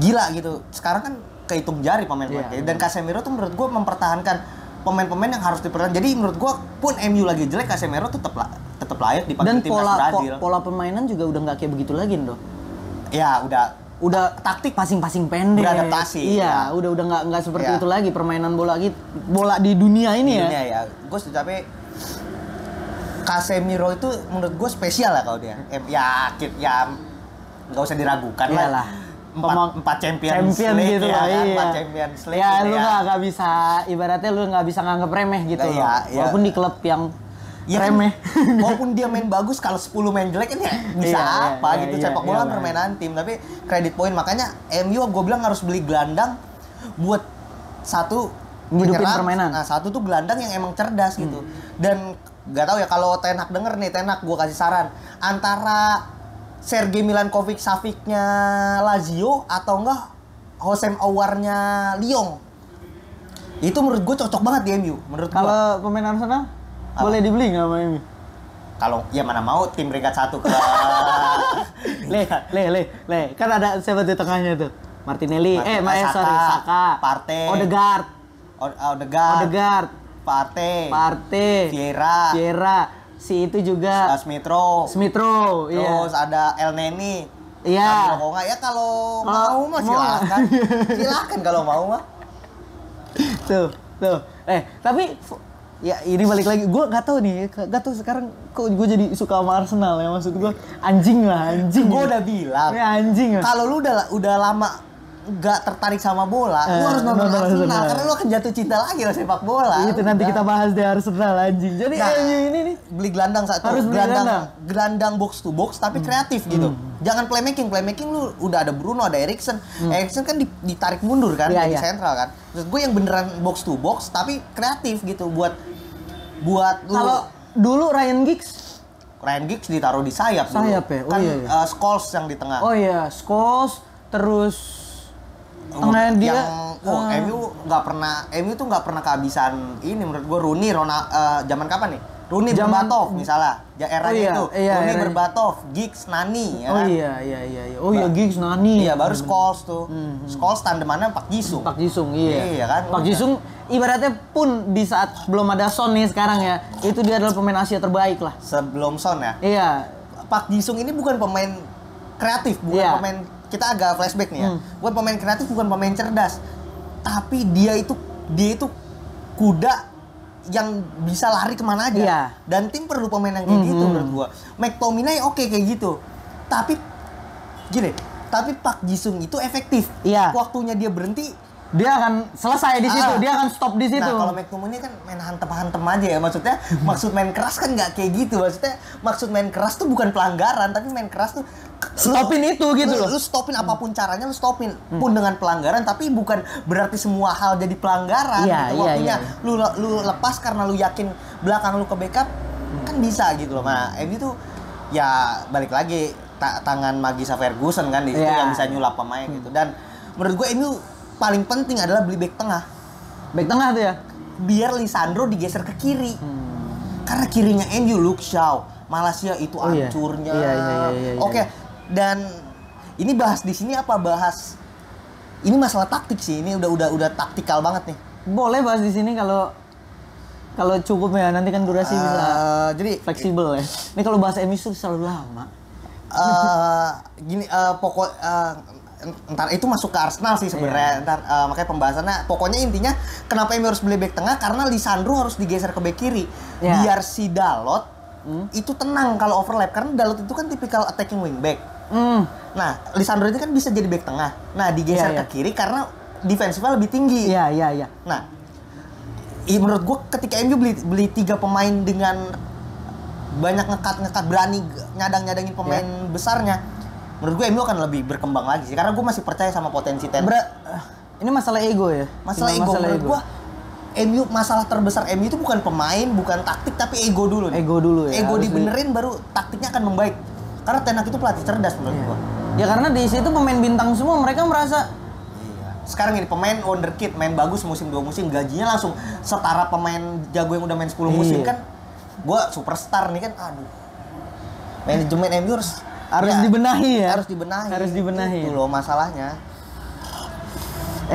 Speaker 2: gila gitu. Sekarang kan kehitung jari pemain-pemain dan Casemiro tuh menurut gue mempertahankan pemain-pemain yang harus dipertahankan. Jadi menurut gue pun MU lagi jelek, Casemiro tetap layak dipanggil timnas Brazil. Dan
Speaker 1: pola permainan juga udah nggak kayak begitu lagi Ndo.
Speaker 2: Ya udah
Speaker 1: taktik passing pendek.
Speaker 2: Beradaptasi.
Speaker 1: Iya, udah nggak seperti itu lagi permainan bola di dunia ini ya.
Speaker 2: Dunia ya. Gue tapi Casemiro itu menurut gue spesial lah kalau dia. Ya nggak usah diragukan lah. 4 Champions League gitu ya kan, 4 Champions League
Speaker 1: ya lu nggak bisa, ibaratnya lu nggak bisa nganggep remeh gitu loh. Walaupun di klub yang remeh,
Speaker 2: walaupun dia main bagus, kalau 10 main jelek kan ya bisa gitu. Sepak bola permainan tim, tapi kredit poin. Makanya MU gue bilang harus beli gelandang buat satu
Speaker 1: ngidupin permainan.
Speaker 2: Nah, satu tuh gelandang yang emang cerdas gitu. Dan nggak tahu ya kalau Ten Hag denger nih, Ten Hag gue kasih saran antara Sergej Milinkovic-Savicnya Lazio atau enggak Hosem Aouar-nya Lyon. Itu menurut gue cocok banget di MU. Menurut
Speaker 1: kalau pemain Arsenal boleh dibeli nggak sama MU?
Speaker 2: Kalau ya mana mau tim peringkat 1 ke
Speaker 1: Le. Kan ada siapa di tengahnya tuh? Martinelli. Saka.
Speaker 2: Partey.
Speaker 1: Odegaard.
Speaker 2: Partey. Vieira.
Speaker 1: Si itu juga.
Speaker 2: Smith Rowe.
Speaker 1: Iya.
Speaker 2: Terus ada El Neni.
Speaker 1: Iya.
Speaker 2: Kalau nggak ya kalau mau mah silakan. Silakan kalau mau mah.
Speaker 1: Tuh. Tapi ya ini balik lagi, gue nggak tahu sekarang kok gue jadi suka sama Arsenal ya, maksud gue anjing.
Speaker 2: Gue udah bilang
Speaker 1: ya, anjing
Speaker 2: kalau lu udah lama nggak tertarik sama bola, lu harus nonton Arsenal karena lu akan jatuh cinta lagi sama sepak bola.
Speaker 1: Itu nanti kita bahas di Arsenal anjing. Jadi ini nih
Speaker 2: beli gelandang satu,
Speaker 1: harus
Speaker 2: gelandang box to box tapi kreatif gitu. Jangan playmaking lu udah ada Bruno, ada Eriksen. Eriksen kan ditarik mundur kan dari sentral kan. Terus gue yang beneran box to box tapi kreatif gitu buat lu.
Speaker 1: Kalau dulu Ryan Giggs
Speaker 2: ditaruh di sayap dulu.
Speaker 1: Ya? Oh,
Speaker 2: kan
Speaker 1: iya.
Speaker 2: Scholes yang di tengah.
Speaker 1: Oh iya, Scholes terus tengah dia
Speaker 2: MU tuh nggak pernah kehabisan ini menurut gue. Rooney, zaman kapan nih? Rooney Berbatov misalnya, Rooney Berbatov, Giggs, Nani.
Speaker 1: Ya kan? Iya, Giggs, Nani.
Speaker 2: Iya, baru Scholes tuh. Scholes tandemannya Pak Jisung, iya kan.
Speaker 1: Pak Jisung ibaratnya pun di saat belum ada Son nih sekarang ya, itu dia adalah pemain Asia terbaik lah.
Speaker 2: Sebelum Son ya.
Speaker 1: Iya.
Speaker 2: Pak Jisung ini bukan pemain kreatif, bukan pemain, kita agak flashback nih ya. Bukan pemain kreatif, bukan pemain cerdas. Tapi dia itu kuda yang bisa lari kemana aja.
Speaker 1: Iya.
Speaker 2: Dan tim perlu pemain yang kayak gitu menurut gua. McTominay oke kayak gitu. Tapi Pak Jisung itu efektif.
Speaker 1: Iya.
Speaker 2: Waktunya dia berhenti,
Speaker 1: dia akan selesai di situ, dia akan stop di situ.
Speaker 2: Nah, kalau McTominay kan main hantem-hantem aja ya. Maksudnya maksud main keras kan nggak kayak gitu. Maksudnya maksud main keras tuh bukan pelanggaran, tapi main keras tuh
Speaker 1: stopin itu gitu loh.
Speaker 2: Lu stopin apapun caranya, lu stopin pun dengan pelanggaran, tapi bukan berarti semua hal jadi pelanggaran. Gitu. Waktunya lu lepas karena lu yakin belakang lu ke backup kan bisa gitu loh. Nah, ini tuh ya balik lagi tangan Magisa Ferguson kan di situ yang bisa nyulap pemain gitu. Dan menurut gue ini paling penting adalah beli back tengah.
Speaker 1: Back tengah tuh ya.
Speaker 2: Biar Lisandro digeser ke kiri. Karena kirinya MU Luke Shaw, Malaysia itu hancurnya.
Speaker 1: Iya.
Speaker 2: Oke. Dan ini bahas di sini apa bahas ini masalah taktik sih. Ini udah taktikal banget nih.
Speaker 1: Boleh bahas di sini kalau cukup ya, nanti kan durasi bisa
Speaker 2: jadi
Speaker 1: fleksibel ya. Ini kalau bahas MU selalu lama.
Speaker 2: Ntar itu masuk ke Arsenal sih sebenarnya. Ntar makanya pembahasannya pokoknya intinya kenapa MU harus beli back tengah karena Lisandro harus digeser ke back kiri. Biar si Dalot itu tenang kalau overlap karena Dalot itu kan tipikal attacking wingback. Nah, Lisandro itu kan bisa jadi back tengah. Nah, digeser ke kiri karena defensifnya lebih tinggi.
Speaker 1: Iya.
Speaker 2: Nah, menurut gue ketika MU beli 3 pemain dengan banyak ngekat berani nyadangin pemain besarnya, menurut gue MU akan lebih berkembang lagi sih karena gue masih percaya sama potensi
Speaker 1: ini masalah ego ya.
Speaker 2: Masalah ego. Menurut gue MU masalah terbesar MU itu bukan pemain, bukan taktik, tapi ego dulu.
Speaker 1: Ego dulu ya.
Speaker 2: Ego dibenerin baru taktiknya akan membaik. Karena Ten Hag itu pelatih cerdas menurut gua.
Speaker 1: Ya karena di situ pemain bintang semua, mereka merasa
Speaker 2: sekarang ini pemain wonderkid, main bagus musim 2 musim, gajinya langsung setara pemain jago yang udah main 10 musim kan. Gua superstar nih kan, aduh. Manajemen MU harus
Speaker 1: dibenahi ya.
Speaker 2: Harus dibenahi. Itu loh masalahnya.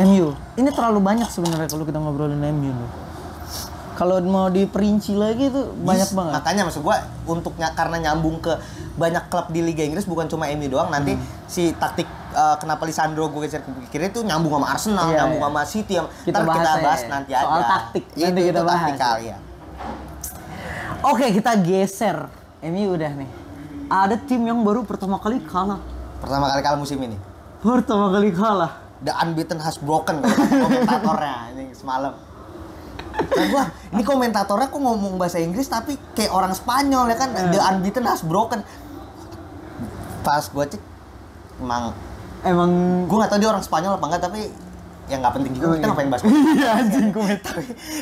Speaker 1: MU. Ini terlalu banyak sebenarnya kalau kita ngobrolin MU loh. Kalau mau diperinci lagi tuh banyak banget.
Speaker 2: Makanya maksud gua karena nyambung ke banyak klub di Liga Inggris bukan cuma MU doang. Nanti si taktik kenapa Lisandro gue geser ke kiri itu nyambung sama Arsenal, nyambung sama City.
Speaker 1: Kita bahas
Speaker 2: nanti
Speaker 1: soal
Speaker 2: aja.
Speaker 1: taktik. Nanti kita bahas.
Speaker 2: Taktikal, ya.
Speaker 1: Oke, kita geser. MU udah nih. Ada tim yang baru pertama kali kalah.
Speaker 2: Pertama kali kalah musim ini.
Speaker 1: Pertama kali kalah.
Speaker 2: The unbeaten has broken komentatornya ini semalam. Nah ini komentatornya kok ngomong bahasa Inggris tapi kayak orang Spanyol ya kan. The unbeaten has broken. Pas gue cek emang gue nggak tahu dia orang Spanyol apa enggak, tapi ya nggak penting juga, kita ngapain bahas.
Speaker 1: Iya anjing komentar.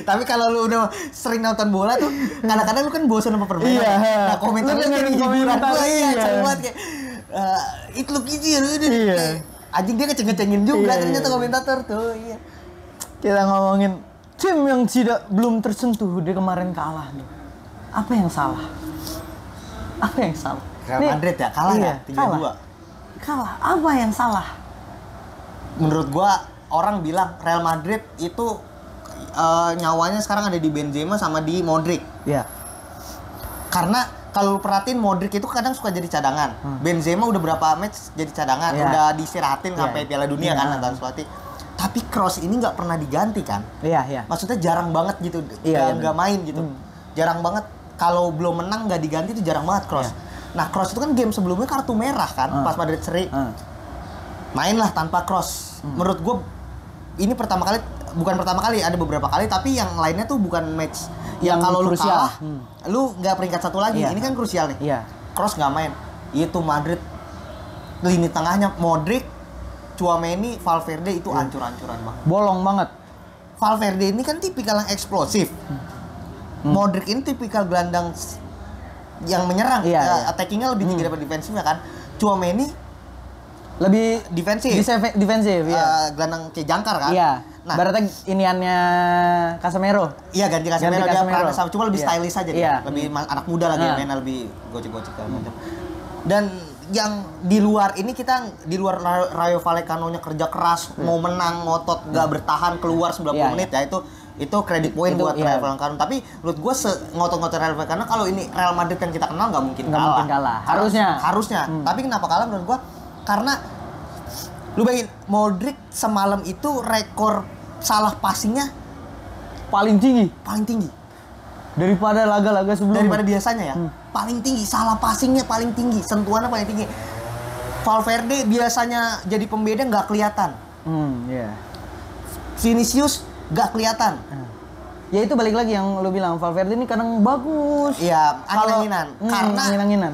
Speaker 2: Tapi kalau lu udah sering nonton bola tuh kadang-kadang lu kan bosan sama permainan.
Speaker 1: Iya.
Speaker 2: Nah komentarnya jadi hiburan gue buat kayak it look easy anjing, dia ngeceng-ngecengin juga ternyata komentator tuh. Iya.
Speaker 1: Kita ngomongin tim yang belum tersentuh, dia kemarin kalah nih. Apa yang salah? Apa yang salah?
Speaker 2: Real Madrid ya kalah ya 3-2.
Speaker 1: Kalah. Apa yang salah?
Speaker 2: Menurut gua orang bilang Real Madrid itu nyawanya sekarang ada di Benzema sama di Modric.
Speaker 1: Iya.
Speaker 2: Karena kalau lu perhatiin Modric itu kadang suka jadi cadangan. Benzema udah berapa match jadi cadangan, udah disirahatin sampai Piala Dunia kan Antonio Pelotti. Tapi Kroos ini nggak pernah diganti kan?
Speaker 1: Iya.
Speaker 2: Maksudnya jarang banget gitu, nggak main gitu. Jarang banget kalau belum menang nggak diganti itu jarang banget Kroos. Nah Kroos itu kan game sebelumnya kartu merah kan, pas Madrid seri. Mainlah tanpa Kroos. Menurut gue ini bukan pertama kali, ada beberapa kali, tapi yang lainnya tuh bukan match yang kalau lu kalah, lu nggak peringkat 1 lagi. Ini kan krusial nih. Kroos nggak main. Itu Madrid lini tengahnya Modric, Tchouaméni, Valverde itu ancur-ancuran banget.
Speaker 1: Bolong banget.
Speaker 2: Valverde ini kan tipikal yang eksplosif. Modric ini tipikal gelandang yang menyerang. Attackingnya lebih tinggi daripada defensifnya kan. Tchouaméni
Speaker 1: lebih
Speaker 2: defensif.
Speaker 1: Defensif, iya.
Speaker 2: Gelandang kayak jangkar kan.
Speaker 1: Iya. Nah, berarti iniannya Casemiro.
Speaker 2: Iya, ganti Casemiro dia perannya sama, cuma lebih stylish aja dia. Lebih anak muda lagi mainnya lebih gocek-gocek segala macam. Dan yang di luar ini kita di luar Rayo Vallecano-nya kerja keras, mau menang, ngotot, nggak bertahan keluar 90 menit ya itu kredit poin buat Rayo Vallecano. Tapi menurut gue ngotot-ngotot Rayo Vallecano kalau ini Real Madrid yang kita kenal nggak mungkin kalah. Harusnya. Tapi kenapa kalah menurut gue? Karena lu bayangin Modric semalam itu rekor salah passingnya
Speaker 1: paling tinggi daripada laga-laga sebelumnya.
Speaker 2: Daripada biasanya ya. Paling tinggi, salah passingnya paling tinggi, sentuhannya paling tinggi. Valverde biasanya jadi pembeda nggak kelihatan. Vinicius nggak kelihatan.
Speaker 1: Ya itu balik lagi yang lu bilang, Valverde ini kadang bagus.
Speaker 2: Iya, angin-anginan. Karena
Speaker 1: angin-anginan.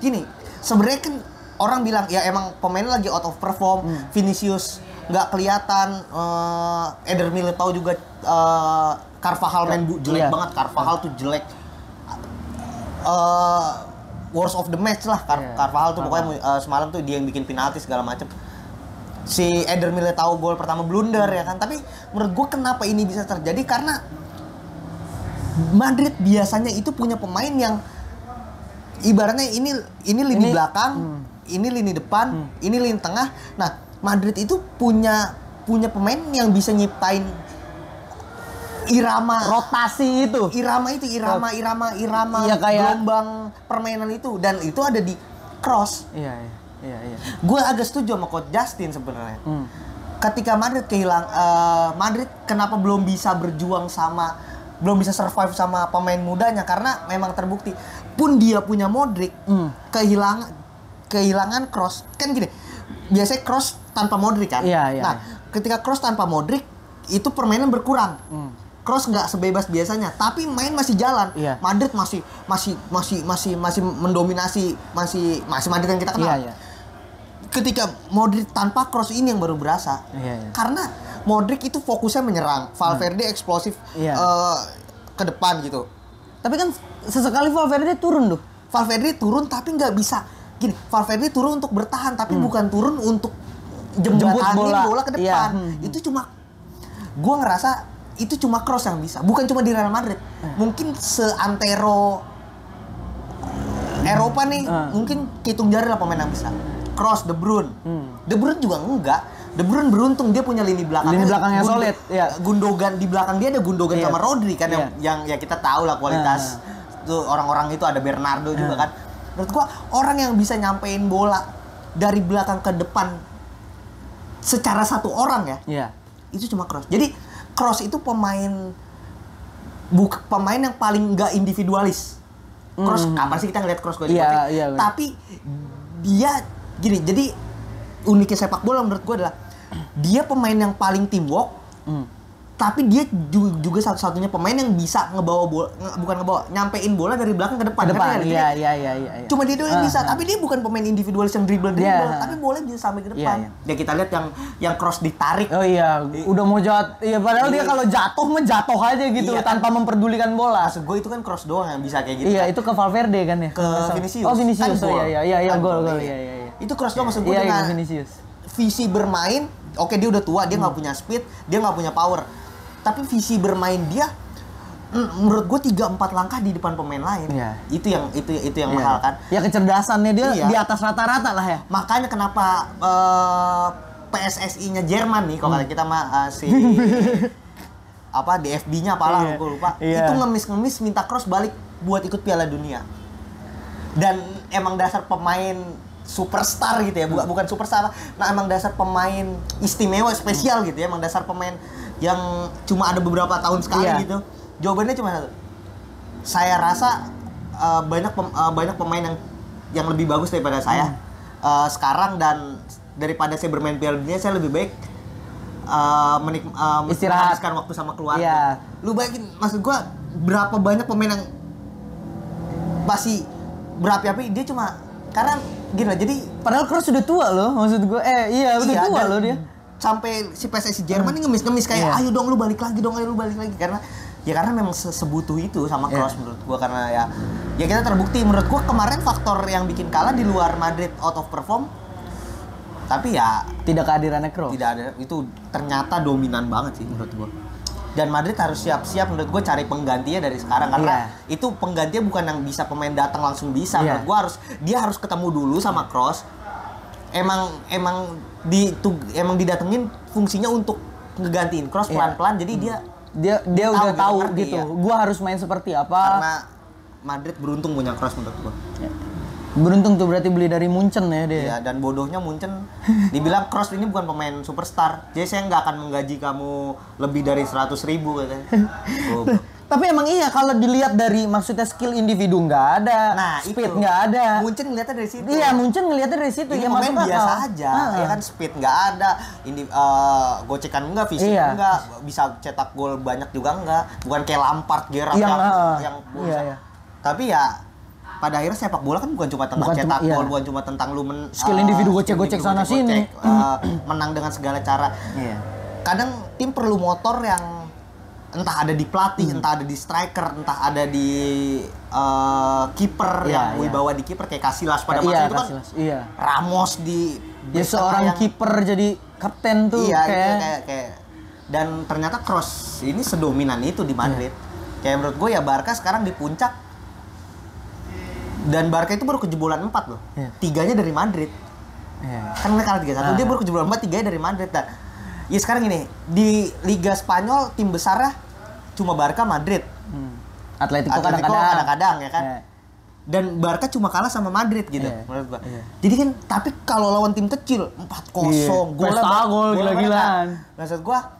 Speaker 2: Gini, sebenarnya kan orang bilang ya emang pemainnya lagi out of perform. Vinicius nggak kelihatan, Eder Militao juga, Carvajal main jelek banget. Carvajal tuh jelek, worst of the match lah. Carvajal tuh pokoknya semalam tuh dia yang bikin penalti segala macem. Si Eder Militao gol pertama blunder ya kan. Tapi menurut gue kenapa ini bisa terjadi, karena Madrid biasanya itu punya pemain yang ibaratnya ini lini belakang, ini lini depan, ini lini tengah. Nah, Madrid itu punya pemain yang bisa nyiptain irama
Speaker 1: rotasi itu.
Speaker 2: Irama
Speaker 1: ya, kayak
Speaker 2: gelombang permainan itu, dan itu ada di Kroos.
Speaker 1: Iya.
Speaker 2: Gue agak setuju sama Coach Justin sebenarnya. Ketika Madrid Madrid kenapa belum bisa survive sama pemain mudanya, karena memang terbukti pun dia punya Modric, kehilangan Kroos. Kan gini, biasanya Kroos tanpa Modric kan. Nah, ketika Kroos tanpa Modric itu permainan berkurang. Kroos nggak sebebas biasanya, tapi main masih jalan. Madrid masih mendominasi, masih Madrid yang kita kenal. Ketika Modric tanpa Kroos ini yang baru berasa. Karena Modric itu fokusnya menyerang, Valverde eksplosif ke depan gitu.
Speaker 1: Tapi kan sesekali Valverde turun tuh.
Speaker 2: Valverde turun tapi nggak bisa. Gini, Valverde turun untuk bertahan tapi bukan turun untuk jembatanin bola ke depan. Itu cuma, gua ngerasa itu cuma Kroos yang bisa. Bukan cuma di Real Madrid. Mungkin seantero Eropa nih, mungkin hitung jari lah pemain yang bisa. Kroos, De Bruyne. De Bruyne juga enggak. De Bruyne beruntung dia punya lini belakangnya
Speaker 1: solid.
Speaker 2: Gundogan di belakang dia ada Gundogan sama Rodri kan yang ya kita tahu lah kualitas tuh orang-orang itu, ada Bernardo juga kan. Menurut gua orang yang bisa nyampein bola dari belakang ke depan secara satu orang itu cuma Kroos. Jadi Kroos itu pemain yang paling nggak individualis. Kroos kapan sih kita ngeliat Kroos tapi dia gini, jadi uniknya sepak bola menurut gue adalah dia pemain yang paling teamwork, tapi dia juga satu-satunya pemain yang bisa nyampein bola dari belakang ke depan.
Speaker 1: Iya.
Speaker 2: Cuma dia doang yang bisa, tapi dia bukan pemain individualis yang dribble, tapi boleh bisa sampai ke depan. Ya kita lihat yang Kroos ditarik.
Speaker 1: Oh iya, udah mau jatuh. Iya, padahal dia kalau jatuh aja gitu tanpa memperdulikan bola.
Speaker 2: Maksud gue itu kan Kroos doang yang bisa kayak gitu.
Speaker 1: Iya, itu ke Valverde kan ya.
Speaker 2: Ke Vinicius.
Speaker 1: Oh, Vinicius. Iya, gol.
Speaker 2: Itu Kroos doang maksud gue dengan visi bermain. Oke, dia udah tua, dia nggak punya speed, dia nggak punya power. Tapi visi bermain dia menurut gue 3-4 langkah di depan pemain lain.
Speaker 1: Iya.
Speaker 2: Itu yang mahal kan.
Speaker 1: Ya kecerdasannya dia
Speaker 2: Iya.
Speaker 1: di atas rata-rata lah ya.
Speaker 2: Makanya kenapa PSSI-nya Jerman nih, kalau kata kita mah si apa DFB-nya apalah
Speaker 1: Iya.
Speaker 2: gue lupa.
Speaker 1: Iya.
Speaker 2: Itu ngemis minta Kroos balik buat ikut Piala Dunia. Dan emang dasar pemain superstar gitu ya, bukan superstar. Nah, emang dasar pemain istimewa spesial gitu ya, emang dasar pemain yang cuma ada beberapa tahun sekali
Speaker 1: Iya.
Speaker 2: gitu. Jawabannya cuma satu. Saya rasa banyak pemain yang lebih bagus daripada saya sekarang, dan daripada saya bermain Piala Dunia, saya lebih baik
Speaker 1: istirahat,
Speaker 2: menghabiskan waktu sama keluarga.
Speaker 1: Iya.
Speaker 2: Lu bayangin, maksud gua berapa banyak pemain yang masih berapi-api, dia cuma karena gini lah, jadi
Speaker 1: Padahal Kroos sudah tua loh, maksud gue. Iya, udah tua
Speaker 2: dan
Speaker 1: loh dia.
Speaker 2: sampai si PSSI Jerman ini ngemis kayak
Speaker 1: Iya.
Speaker 2: ayo dong lu balik lagi karena memang sebutuh itu sama Kroos menurut gua, karena ya kita terbukti menurut gua kemarin faktor yang bikin kalah di luar Madrid out of perform, tapi ya
Speaker 1: Tidak kehadirannya Kroos.
Speaker 2: tidak ada, itu ternyata dominan banget sih menurut gua. Dan Madrid harus siap-siap menurut gue cari penggantinya dari sekarang, karena itu penggantinya bukan yang bisa pemain datang langsung bisa. Menurut gue dia harus ketemu dulu sama Kroos. Emang didatengin fungsinya untuk ngegantiin Kroos pelan-pelan, jadi
Speaker 1: dia udah tahu
Speaker 2: ngerti,
Speaker 1: gitu.
Speaker 2: ya.
Speaker 1: Gua harus main seperti apa.
Speaker 2: Karena Madrid beruntung punya Kroos menurut gue.
Speaker 1: Beruntung tuh berarti beli dari Munchen ya dia.
Speaker 2: Iya, dan bodohnya Munchen dibilang Kroos ini bukan pemain superstar, jadi saya nggak akan menggaji kamu lebih dari 100.000 katanya.
Speaker 1: Tapi emang iya, kalau dilihat dari maksudnya skill individu nggak ada, speed nggak ada.
Speaker 2: Munchen ngeliatnya dari situ.
Speaker 1: Iya, Munchen ngeliatnya dari situ.
Speaker 2: Ini
Speaker 1: Ya
Speaker 2: pemain
Speaker 1: masuk
Speaker 2: biasa
Speaker 1: akal.
Speaker 2: aja, ya kan, speed nggak ada, gocekan enggak, fisik enggak, bisa cetak gol banyak juga enggak, bukan kayak Lampard, Gerrard yang
Speaker 1: iya.
Speaker 2: Tapi ya pada akhirnya sepak bola kan bukan cuma tentang cetak gol, bukan cuma tentang lu
Speaker 1: skill individu gocek-gocek sana sini,
Speaker 2: menang dengan segala cara.
Speaker 1: Iya.
Speaker 2: Kadang tim perlu motor yang entah ada di pelatih, entah ada di striker, entah ada di kiper yang wibawa di kiper kayak Casillas pada masa itu kan. Ramos di
Speaker 1: seorang kiper jadi kapten tuh.
Speaker 2: Iya, kayak dan ternyata Kroos ini sedominan itu di Madrid. Kayak menurut gue ya Barca sekarang di puncak. Dan Barca itu baru kejebolan 4 loh. 3-nya dari Madrid. Kan mereka kalah 3-1, dia baru kejebolan 4, 3-nya dari Madrid. Dan ya sekarang gini, di Liga Spanyol tim besarnya cuma Barca, Madrid.
Speaker 1: Atletico
Speaker 2: kadang-kadang ya kan. Dan Barca cuma kalah sama Madrid gitu menurut gua. Jadi kan, tapi kalau lawan tim kecil 4-0,
Speaker 1: gol gila-gilaan.
Speaker 2: Maksud gua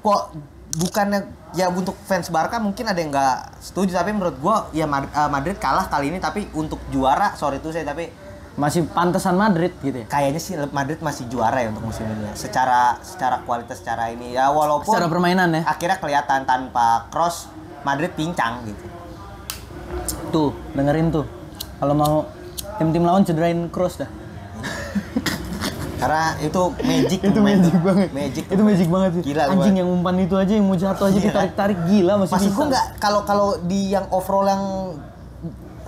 Speaker 2: kok bukannya ya untuk fans Barca mungkin ada yang nggak setuju, tapi menurut gua ya Madrid kalah kali ini, tapi untuk juara tapi
Speaker 1: masih pantesan Madrid gitu ya.
Speaker 2: Kayaknya sih Madrid masih juara ya untuk musim ini. Secara kualitas, secara ini ya, walaupun
Speaker 1: secara permainan ya.
Speaker 2: Akhirnya kelihatan tanpa Kroos Madrid pincang gitu.
Speaker 1: Tuh, dengerin tuh. Kalau mau tim-tim lawan cederain Kroos dah.
Speaker 2: Karena itu magic
Speaker 1: banget. Itu magic banget sih.
Speaker 2: Gila,
Speaker 1: anjing yang umpan itu aja, yang mau jatuh aja ditarik-tarik, gila masih
Speaker 2: Maksud
Speaker 1: bisa.
Speaker 2: gua nggak, kalau di yang overall yang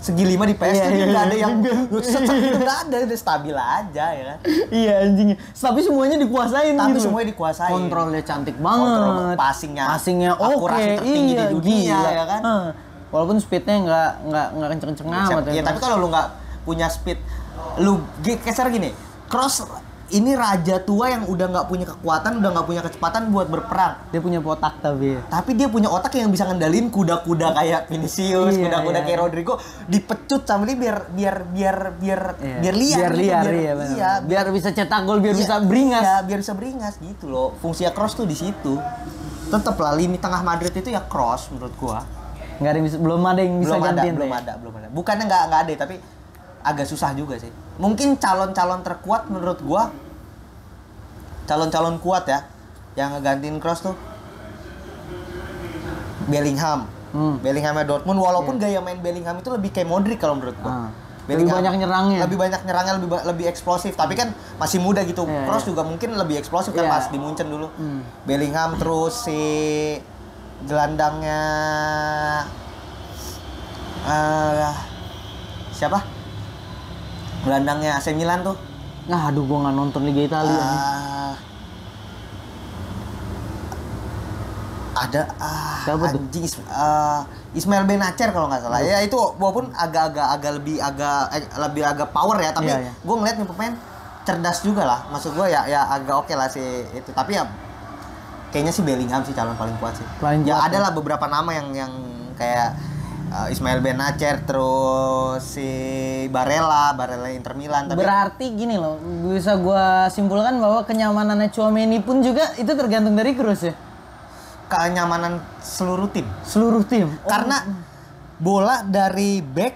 Speaker 2: segi 5 di PS nggak ada yang set itu, nggak ada, udah stabil aja ya kan.
Speaker 1: Iya anjingnya. Tapi semuanya dikuasain
Speaker 2: Tapi
Speaker 1: gitu.
Speaker 2: semuanya dikuasain.
Speaker 1: Kontrolnya cantik banget.
Speaker 2: Passingnya
Speaker 1: oke,
Speaker 2: tertinggi di dunia
Speaker 1: gila.
Speaker 2: ya kan.
Speaker 1: Walaupun speednya nggak kenceng-kenceng amat.
Speaker 2: Ya tapi kalau lu nggak punya speed, lu keser gini, Kroos ini raja tua yang udah nggak punya kekuatan, udah nggak punya kecepatan buat berperang.
Speaker 1: Dia punya otak
Speaker 2: tapi dia punya otak yang bisa ngendalin kuda-kuda kayak Vinicius, kuda-kuda kayak Rodrigo, dipecut sama dia biar liar.
Speaker 1: Biar bisa cetak gol, biar bisa beringas.
Speaker 2: Iya, biar bisa beringas gitu loh. Fungsinya Kroos tuh di situ. Tetep lah lini tengah Madrid itu ya Kroos menurut gua.
Speaker 1: Belum ada yang bisa gantiin.
Speaker 2: Belum ada. Bukannya nggak ada, tapi agak susah juga sih. Mungkin calon-calon terkuat menurut gua, calon-calon kuat ya yang ngegantiin Kroos tuh Bellingham. Bellinghamnya Dortmund, walaupun gaya main Bellingham itu lebih kayak Modric kalau menurut gua.
Speaker 1: Lebih banyak nyerangnya,
Speaker 2: lebih eksplosif, tapi kan masih muda gitu. Kroos juga mungkin lebih eksplosif kan pas di Munchen dulu. Bellingham, terus si gelandangnya siapa? Gelandangnya AC Milan tuh.
Speaker 1: Nah, aduh gua nggak nonton Liga Italia.
Speaker 2: ada
Speaker 1: Siapa tuh?
Speaker 2: anjing Ismail Benacer kalau nggak salah. Ya itu walaupun lebih agak power ya, tapi
Speaker 1: Iya.
Speaker 2: gue ngeliat nih pemain cerdas juga lah. Maksud gue ya agak oke lah sih itu. Tapi ya kayaknya sih Bellingham sih calon paling kuat sih.
Speaker 1: Paling
Speaker 2: Ya
Speaker 1: kuat,
Speaker 2: ada lah beberapa nama yang kayak Ismail Benacer, terus si Barella Inter Milan. Tapi
Speaker 1: Berarti gini loh, bisa gua simpulkan bahwa kenyamanannya Tchouaméni pun juga itu tergantung dari Kroos ya.
Speaker 2: kenyamanan seluruh tim.
Speaker 1: Seluruh tim.
Speaker 2: Karena bola dari back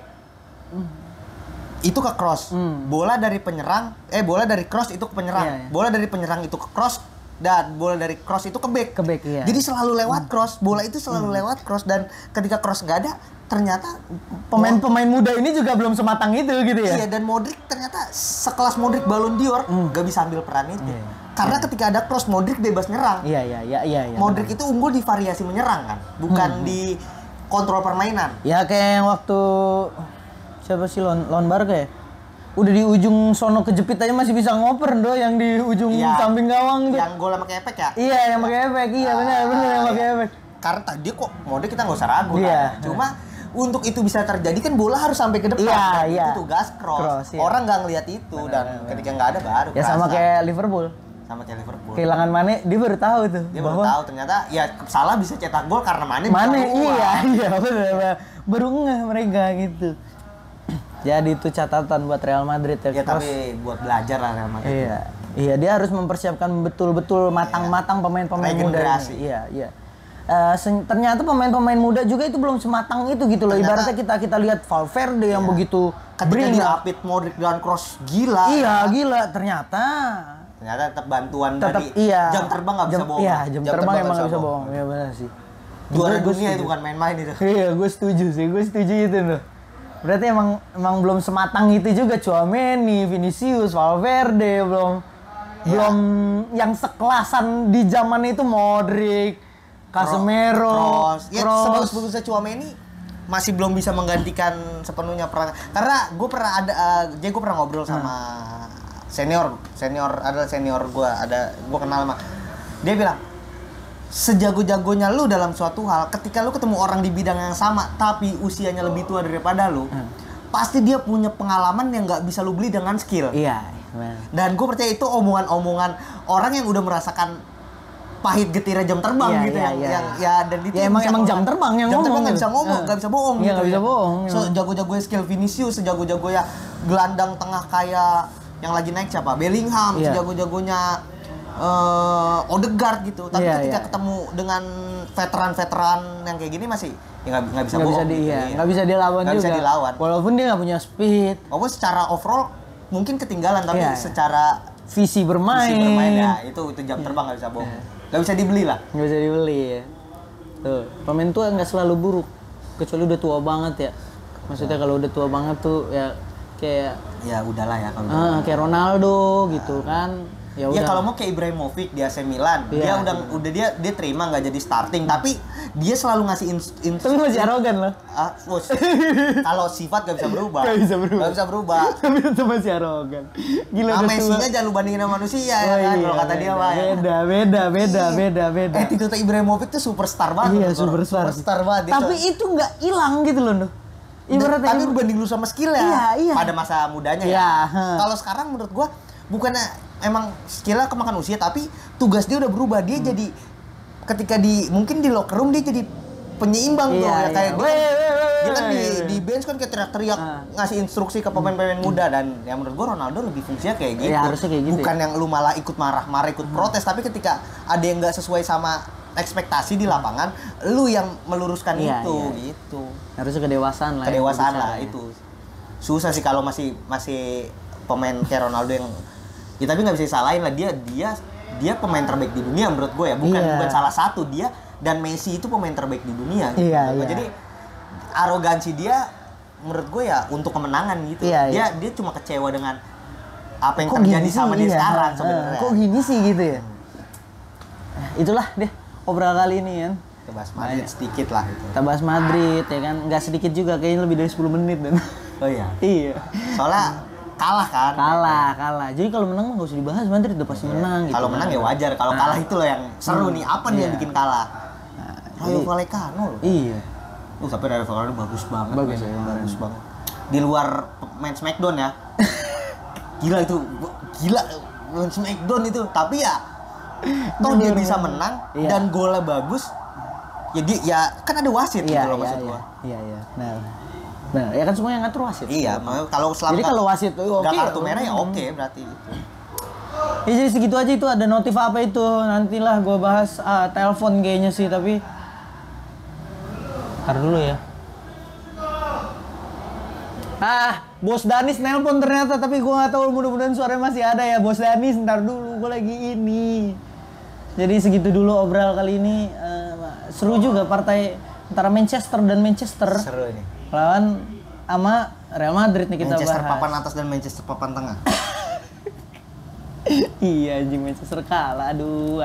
Speaker 2: itu ke cross. Bola dari cross itu ke penyerang.
Speaker 1: Iya, iya.
Speaker 2: Bola dari penyerang itu ke cross dan bola dari cross itu ke back.
Speaker 1: Ke back, iya.
Speaker 2: Jadi selalu lewat cross. Bola itu selalu lewat cross dan ketika cross nggak ada, ternyata
Speaker 1: Pemain-pemain muda ini juga belum sematang itu gitu ya.
Speaker 2: Iya, dan Modric ternyata sekelas Modric Ballon d'Or nggak bisa ambil peran itu.
Speaker 1: Iya.
Speaker 2: Karena ketika ada cross Modric bebas nyerang.
Speaker 1: Iya.
Speaker 2: Modric itu unggul di variasi menyerang kan, bukan di kontrol permainan.
Speaker 1: Ya kayak yang waktu siapa sih lawan Barca ya? Udah di ujung sono kejepit aja masih bisa ngoper yang di ujung
Speaker 2: Iya.
Speaker 1: samping gawang tuh.
Speaker 2: Yang gol sama kayak efek ya.
Speaker 1: Iya, yang pakai efek. Iya, benar yang pakai efek.
Speaker 2: Karena tadi kok Modric kita nggak usah ragu
Speaker 1: Iya.
Speaker 2: kan. Cuma untuk itu bisa terjadi kan bola harus sampai ke depan.
Speaker 1: Iya,
Speaker 2: Dan
Speaker 1: iya.
Speaker 2: Itu tugas cross.
Speaker 1: Cross, iya.
Speaker 2: Orang nggak ngelihat itu dan ketika nggak ada baru.
Speaker 1: Ya sama
Speaker 2: kerasa.
Speaker 1: kayak Liverpool.
Speaker 2: Sama kayak Liverpool.
Speaker 1: Kehilangan Mane, dia baru tahu tuh
Speaker 2: Dia baru tahu ternyata ya Salah bisa cetak gol karena Mane bisa
Speaker 1: Mane
Speaker 2: keluar.
Speaker 1: iya benar. Baru ngeh mereka gitu. Jadi itu catatan buat Real Madrid ya.
Speaker 2: Ya
Speaker 1: Kroos.
Speaker 2: tapi buat belajar lah Real Madrid.
Speaker 1: Iya, dia harus mempersiapkan betul-betul matang-matang pemain-pemain muda
Speaker 2: Regenerasi.
Speaker 1: ini. Iya. Ternyata pemain-pemain muda juga itu belum sematang itu gitu loh.
Speaker 2: Ternyata-
Speaker 1: Ibaratnya kita lihat Valverde yang begitu
Speaker 2: Ketika
Speaker 1: bring
Speaker 2: diapit Modric dan Kroos gila.
Speaker 1: Iya, gila ternyata.
Speaker 2: Ternyata tetap bantuan
Speaker 1: Tetap
Speaker 2: dari
Speaker 1: iya.
Speaker 2: jam terbang nggak bisa bohong.
Speaker 1: Iya, jam terbang emang nggak bisa bohong. Iya benar sih.
Speaker 2: Juara
Speaker 1: Gua
Speaker 2: dunia
Speaker 1: setuju.
Speaker 2: itu bukan main-main itu.
Speaker 1: Iya, gue setuju itu loh. Berarti emang belum sematang itu juga Tchouaméni, Vinicius, Valverde belum yang sekelasan di zaman itu Modric, Casemiro,
Speaker 2: Ya
Speaker 1: Kroos.
Speaker 2: sebagus-bagusnya Tchouaméni masih belum bisa menggantikan sepenuhnya peran. Karena gue pernah ngobrol sama senior gue kenal sama dia bilang sejago-jagonya lu dalam suatu hal, ketika lu ketemu orang di bidang yang sama tapi usianya lebih tua daripada lu, pasti dia punya pengalaman yang nggak bisa lu beli dengan skill.
Speaker 1: Iya, benar.
Speaker 2: Dan gue percaya itu omongan-omongan orang yang udah merasakan pahit getirnya jam terbang
Speaker 1: Iya,
Speaker 2: gitu
Speaker 1: iya,
Speaker 2: yang
Speaker 1: iya.
Speaker 2: ya dan itu
Speaker 1: Ya,
Speaker 2: yang
Speaker 1: emang
Speaker 2: bisa
Speaker 1: jam terbang yang
Speaker 2: jam
Speaker 1: ngomong
Speaker 2: terbang nggak
Speaker 1: gitu.
Speaker 2: bisa ngomong, nggak bisa bohong.
Speaker 1: Iya, nggak bisa bohong.
Speaker 2: Sejago-jagonya skill Vinicius, sejago-jagonya gelandang tengah kayak yang lagi naik siapa? Bellingham,
Speaker 1: Iya.
Speaker 2: sejago-jagonya Odegaard gitu. Tapi
Speaker 1: Iya,
Speaker 2: ketika
Speaker 1: iya.
Speaker 2: ketemu dengan veteran-veteran yang kayak gini masih ya nggak bisa
Speaker 1: Nggak
Speaker 2: bohong.
Speaker 1: bisa
Speaker 2: gitu, iya.
Speaker 1: nggak bisa dilawan
Speaker 2: Nggak
Speaker 1: juga.
Speaker 2: bisa dilawan.
Speaker 1: Walaupun dia nggak punya speed,
Speaker 2: Walaupun secara overall mungkin ketinggalan, tapi
Speaker 1: Iya, iya.
Speaker 2: secara
Speaker 1: visi bermain.
Speaker 2: visi bermain ya itu jam terbang nggak bisa bohong. Nggak bisa dibeli lah.
Speaker 1: Nggak bisa dibeli ya. Tuh, pemain tua nggak selalu buruk, kecuali udah tua banget ya. Maksudnya kalau udah tua banget tuh ya kayak
Speaker 2: Ya udahlah ya kalau
Speaker 1: kayak Ronaldo gitu kan. Ya
Speaker 2: ya
Speaker 1: udah.
Speaker 2: kalau mau kayak Ibrahimovic di AC Milan,
Speaker 1: Iya.
Speaker 2: dia terima nggak jadi starting, tapi dia selalu ngasih
Speaker 1: Tapi masih arogan loh.
Speaker 2: kalau sifat nggak bisa berubah.
Speaker 1: Nggak bisa berubah.
Speaker 2: Nggak bisa berubah.
Speaker 1: Tapi tetap masih arogan. Gila
Speaker 2: Nah,
Speaker 1: udah
Speaker 2: Messi-nya
Speaker 1: tua.
Speaker 2: jangan lu bandingin sama manusia ya
Speaker 1: Oh,
Speaker 2: kan,
Speaker 1: iya,
Speaker 2: kalau kata dia mah. ya.
Speaker 1: Beda.
Speaker 2: Attitude Ibrahimovic tuh superstar banget.
Speaker 1: Iya,
Speaker 2: menurut gua.
Speaker 1: superstar.
Speaker 2: Superstar banget. Dia
Speaker 1: Tapi
Speaker 2: tuh-
Speaker 1: itu nggak hilang gitu loh, Nuh. Ibaratnya
Speaker 2: tapi berbanding lu sama skillnya
Speaker 1: Iya.
Speaker 2: pada masa mudanya
Speaker 1: Iya,
Speaker 2: ya.
Speaker 1: ha.
Speaker 2: Kalau sekarang menurut gua bukannya emang skillnya kemakan usia, tapi tugas dia udah berubah. Dia jadi ketika mungkin di locker room dia jadi penyeimbang tuh ya, kayak dia kan di bench kan kayak teriak-teriak ngasih instruksi ke pemain-pemain muda, dan yang menurut gua Ronaldo lebih fungsinya kayak gitu.
Speaker 1: Ya, harusnya kayak gitu
Speaker 2: Bukan yang lu malah ikut marah-marah, ikut protes, tapi ketika ada yang nggak sesuai sama ekspektasi di lapangan, lu yang meluruskan
Speaker 1: Iya,
Speaker 2: itu
Speaker 1: iya.
Speaker 2: gitu.
Speaker 1: harusnya kedewasaan lah.
Speaker 2: Kedewasaan
Speaker 1: yang
Speaker 2: lah
Speaker 1: berbicara, ya.
Speaker 2: itu. Susah sih kalau masih pemain kayak Ronaldo yang ya tapi nggak bisa disalahin lah, dia pemain terbaik di dunia menurut gue ya, bukan
Speaker 1: Iya.
Speaker 2: salah satu, dia dan Messi itu pemain terbaik di dunia gitu.
Speaker 1: Iya,
Speaker 2: Menurut gue.
Speaker 1: iya.
Speaker 2: Jadi arogansi dia menurut gue ya untuk kemenangan gitu.
Speaker 1: Iya,
Speaker 2: Dia cuma kecewa dengan apa yang
Speaker 1: Kok
Speaker 2: terjadi
Speaker 1: gini
Speaker 2: sama
Speaker 1: sih?
Speaker 2: dia
Speaker 1: Iya.
Speaker 2: sekarang sebenarnya.
Speaker 1: Kok gini sih gitu ya? Itulah deh obrolan kali ini kan.
Speaker 2: Kita bahas Madrid sedikit lah itu.
Speaker 1: Kita bahas Madrid ya kan, nggak sedikit juga, kayaknya lebih dari 10 menit dan.
Speaker 2: Oh iya.
Speaker 1: Iya.
Speaker 2: Soalnya kalah kan.
Speaker 1: Kalah. Jadi kalau menang mah nggak usah dibahas, Madrid udah pasti menang gitu.
Speaker 2: Kalau menang ya wajar, kalau kalah itu loh yang seru nih. Apa nih yang
Speaker 1: Iya.
Speaker 2: bikin kalah?
Speaker 1: Nah,
Speaker 2: Rayo Vallecano loh.
Speaker 1: Iya.
Speaker 2: Tapi Rayo Vallecano bagus banget.
Speaker 1: Bagus ya,
Speaker 2: bagus banget. Di luar main Smackdown ya. Gila itu. Gila main Smackdown itu. Tapi ya toh dia bisa menang dan golnya bagus. Ya kan ada wasit gitu loh maksud gua.
Speaker 1: Iya. Nah, ya kan semua yang ngatur wasit.
Speaker 2: Iya, kalau selama
Speaker 1: jadi kalau wasit
Speaker 2: nggak kartu merah ya oke berarti gitu.
Speaker 1: Ya jadi segitu aja itu ada notif apa itu nantilah gua bahas telepon kayaknya sih tapi ntar dulu ya. Bos Danis nelpon ternyata tapi gua nggak tahu mudah-mudahan suaranya masih ada ya Bos Danis. Ntar dulu gua lagi ini. Jadi segitu dulu obral kali ini. Seru juga partai antara Manchester dan Manchester.
Speaker 2: Seru ini.
Speaker 1: Lawan sama Real Madrid nih kita
Speaker 2: Manchester
Speaker 1: bahas.
Speaker 2: papan atas dan Manchester papan tengah.
Speaker 1: Iya anjing Manchester kalah. Aduh.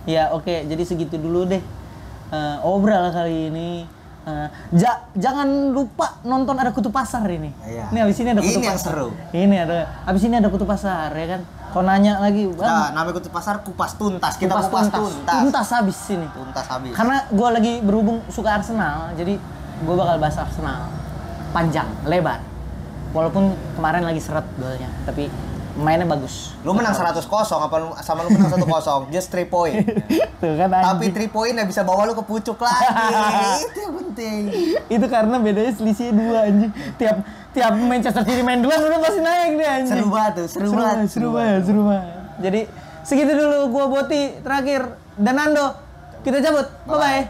Speaker 1: Ya oke, jadi segitu dulu deh. Obral kali ini. Jangan lupa nonton ada Kutu Pasar ini.
Speaker 2: Iya.
Speaker 1: Ini abis ini ada Kutu
Speaker 2: Pasar. Ini yang seru.
Speaker 1: Ini ada. Abis ini ada Kutu Pasar ya kan. Kau nanya lagi,
Speaker 2: Bang. Namanya Kutu Pasar kupas tuntas. Kita kupas tuntas.
Speaker 1: Tuntas habis sini.
Speaker 2: Tuntas habis.
Speaker 1: Karena gue lagi berhubung suka Arsenal, jadi gue bakal bahas Arsenal. Panjang, lebar. Walaupun kemarin lagi seret golnya, tapi mainnya bagus.
Speaker 2: Lu menang 100-0 sama lu menang 1-0, just 3 point.
Speaker 1: Tuh kan
Speaker 2: anjing. Tapi 3 point nggak bisa bawa lu ke pucuk lagi. Itu yang penting.
Speaker 1: Itu karena bedanya selisih 2 anjing. Tiap Manchester City main 2 udah pasti naik deh anjing.
Speaker 2: Seru banget tuh, seru banget.
Speaker 1: Jadi segitu dulu gua Boti terakhir dan Nando. Kita cabut. Bye bye.